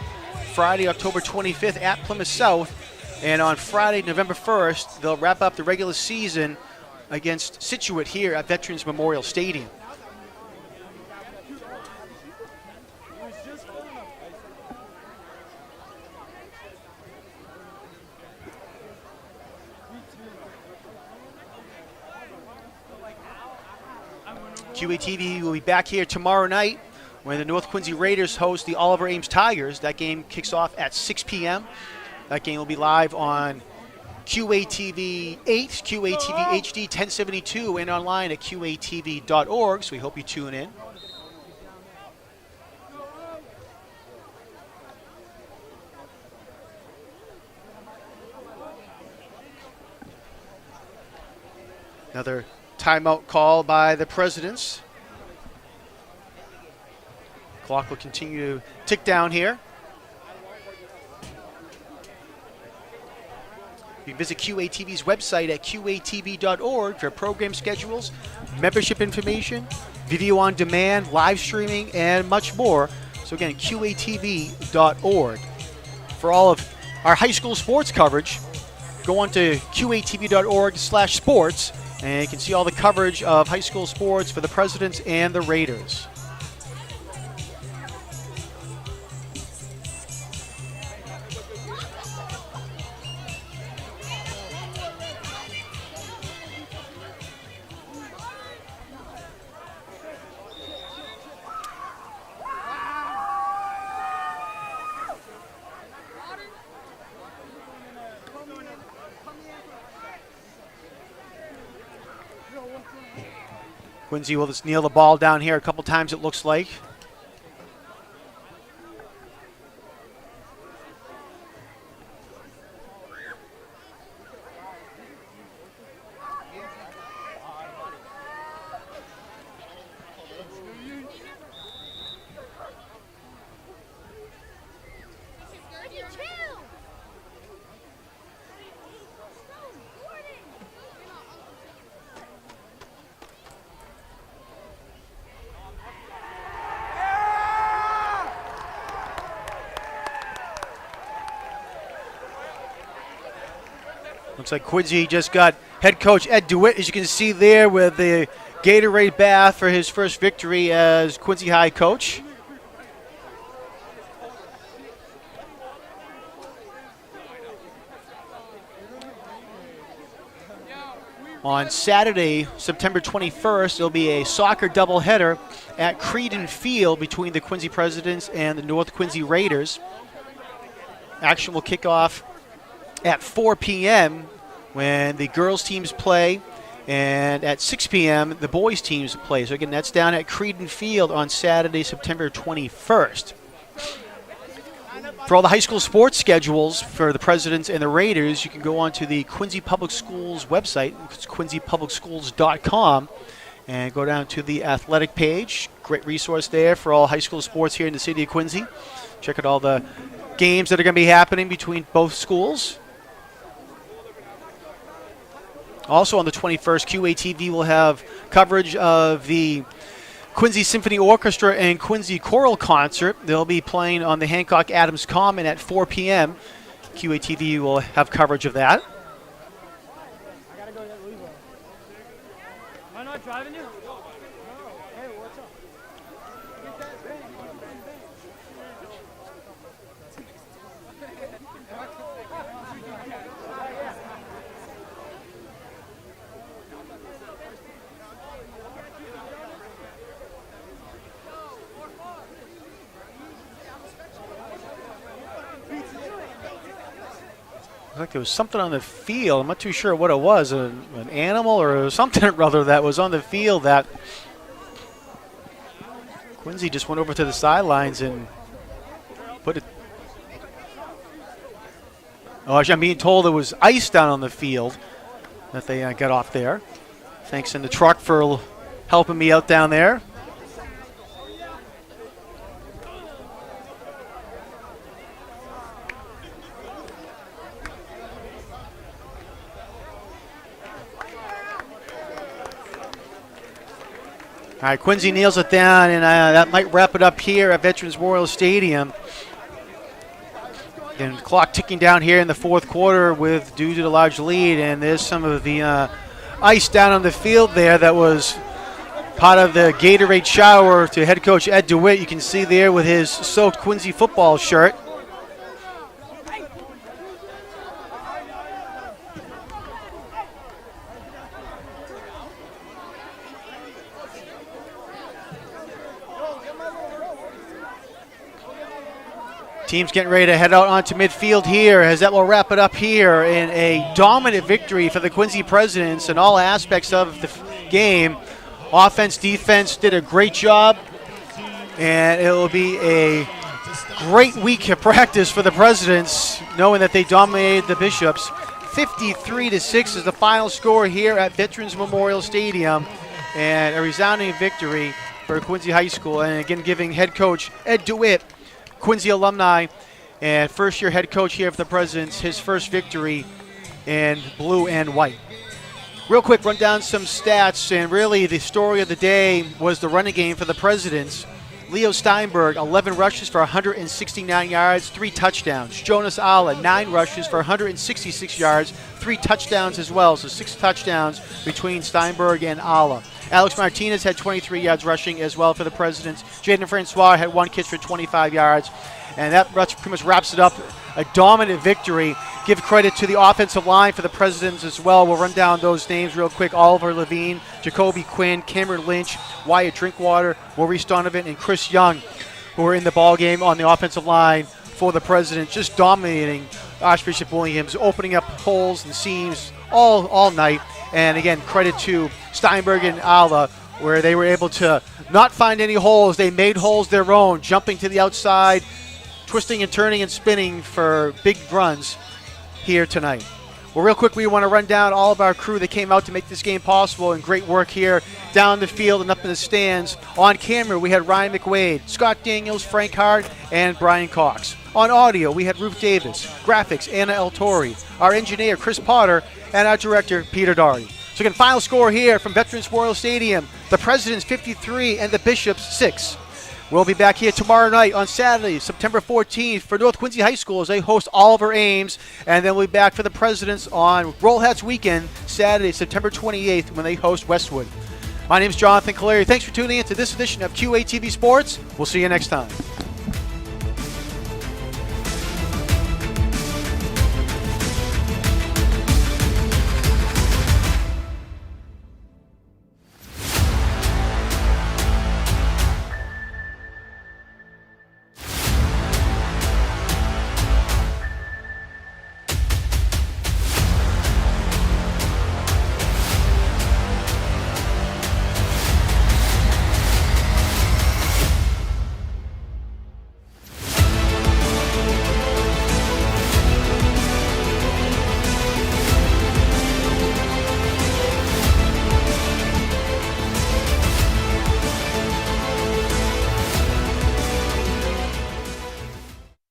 Friday, October 25th at Plymouth South. And on Friday, November 1st, they'll wrap up the regular season against Scituate here at Veterans Memorial Stadium. QATV will be back here tomorrow night when the North Quincy Raiders host the Oliver Ames Tigers. That game kicks off at 6 p.m. That game will be live on QATV 8, QATV HD 1072, and online at QATV.org, so we hope you tune in. Another timeout call by the Presidents. Clock will continue to tick down here. You can visit QATV's website at QATV.org for program schedules, membership information, video on demand, live streaming, and much more. So again, QATV.org. For all of our high school sports coverage, go on to QATV.org/sports. And you can see all the coverage of high school sports for the Presidents and the Raiders. Quincy will just kneel the ball down here a couple times, it looks like. Looks like Quincy just got head coach Ed DeWitt, as you can see there, with the Gatorade bath for his first victory as Quincy High coach. On Saturday, September 21st, there'll be a soccer doubleheader at Creedon Field between the Quincy Presidents and the North Quincy Raiders. Action will kick off at 4 p.m. when the girls teams play, and at 6 p.m. the boys teams play. So again, that's down at Creedon Field on Saturday, September 21st. For all the high school sports schedules for the Presidents and the Raiders, you can go onto the Quincy Public Schools website. It's quincypublicsschools.com. And go down to the athletic page. Great resource there for all high school sports here in the city of Quincy. Check out all the games that are going to be happening between both schools. Also on the 21st, QATV will have coverage of the Quincy Symphony Orchestra and Quincy Choral Concert. They'll be playing on the Hancock Adams Common at 4 p.m. QATV will have coverage of that. Am I not driving you? Hey, what's up? Like there was something on the field. I'm not too sure what it was, an animal or something or other that was on the field that Quincy just went over to the sidelines and put it. Oh, actually, I'm being told it was ice down on the field that they got off there. Thanks in the truck for helping me out down there. All right, Quincy nails it down, and that might wrap it up here at Veterans Memorial Stadium. And the clock ticking down here in the fourth quarter due to the large lead, and there's some of the ice down on the field there that was part of the Gatorade shower to head coach Ed DeWitt. You can see there with his soaked Quincy football shirt. Team's getting ready to head out onto midfield here as that will wrap it up here in a dominant victory for the Quincy Presidents in all aspects of the game. Offense, defense did a great job, and it will be a great week of practice for the Presidents, knowing that they dominated the Bishops. 53-6 is the final score here at Veterans Memorial Stadium, and a resounding victory for Quincy High School, and again giving head coach Ed DeWitt, Quincy alumni and first-year head coach here for the Presidents, his first victory in blue and white. Real quick, run down some stats, and really the story of the day was the running game for the Presidents. Leo Steinberg, 11 rushes for 169 yards, 3 touchdowns. Jonas Alla, 9 rushes for 166 yards, 3 touchdowns as well, so 6 touchdowns between Steinberg and Alla. Alex Martinez had 23 yards rushing as well for the Presidents. Jaden Francois had 1 catch for 25 yards. And that pretty much wraps it up. A dominant victory. Give credit to the offensive line for the Presidents as well. We'll run down those names real quick. Oliver Levine, Jacoby Quinn, Cameron Lynch, Wyatt Drinkwater, Maurice Donovan, and Chris Young, who were in the ball game on the offensive line for the Presidents, just dominating Archbishop Williams, opening up holes and seams all night. And again, credit to Steinberg and Alla, where they were able to not find any holes. They made holes their own, jumping to the outside, twisting and turning and spinning for big runs here tonight. Well, real quick, we want to run down all of our crew that came out to make this game possible, and great work here down the field and up in the stands. On camera, we had Ryan McWade, Scott Daniels, Frank Hart, and Brian Cox. On audio, we had Ruth Davis, graphics, Anna El Tori, our engineer, Chris Potter, and our director, Peter Doherty. So again, final score here from Veterans Memorial Stadium, the Presidents 53 and the Bishops 6. We'll be back here tomorrow night on Saturday, September 14th for North Quincy High School as they host Oliver Ames. And then we'll be back for the Presidents on Roll Hats Weekend, Saturday, September 28th when they host Westwood. My name is Jonathan Calleri. Thanks for tuning in to this edition of QATV Sports. We'll see you next time.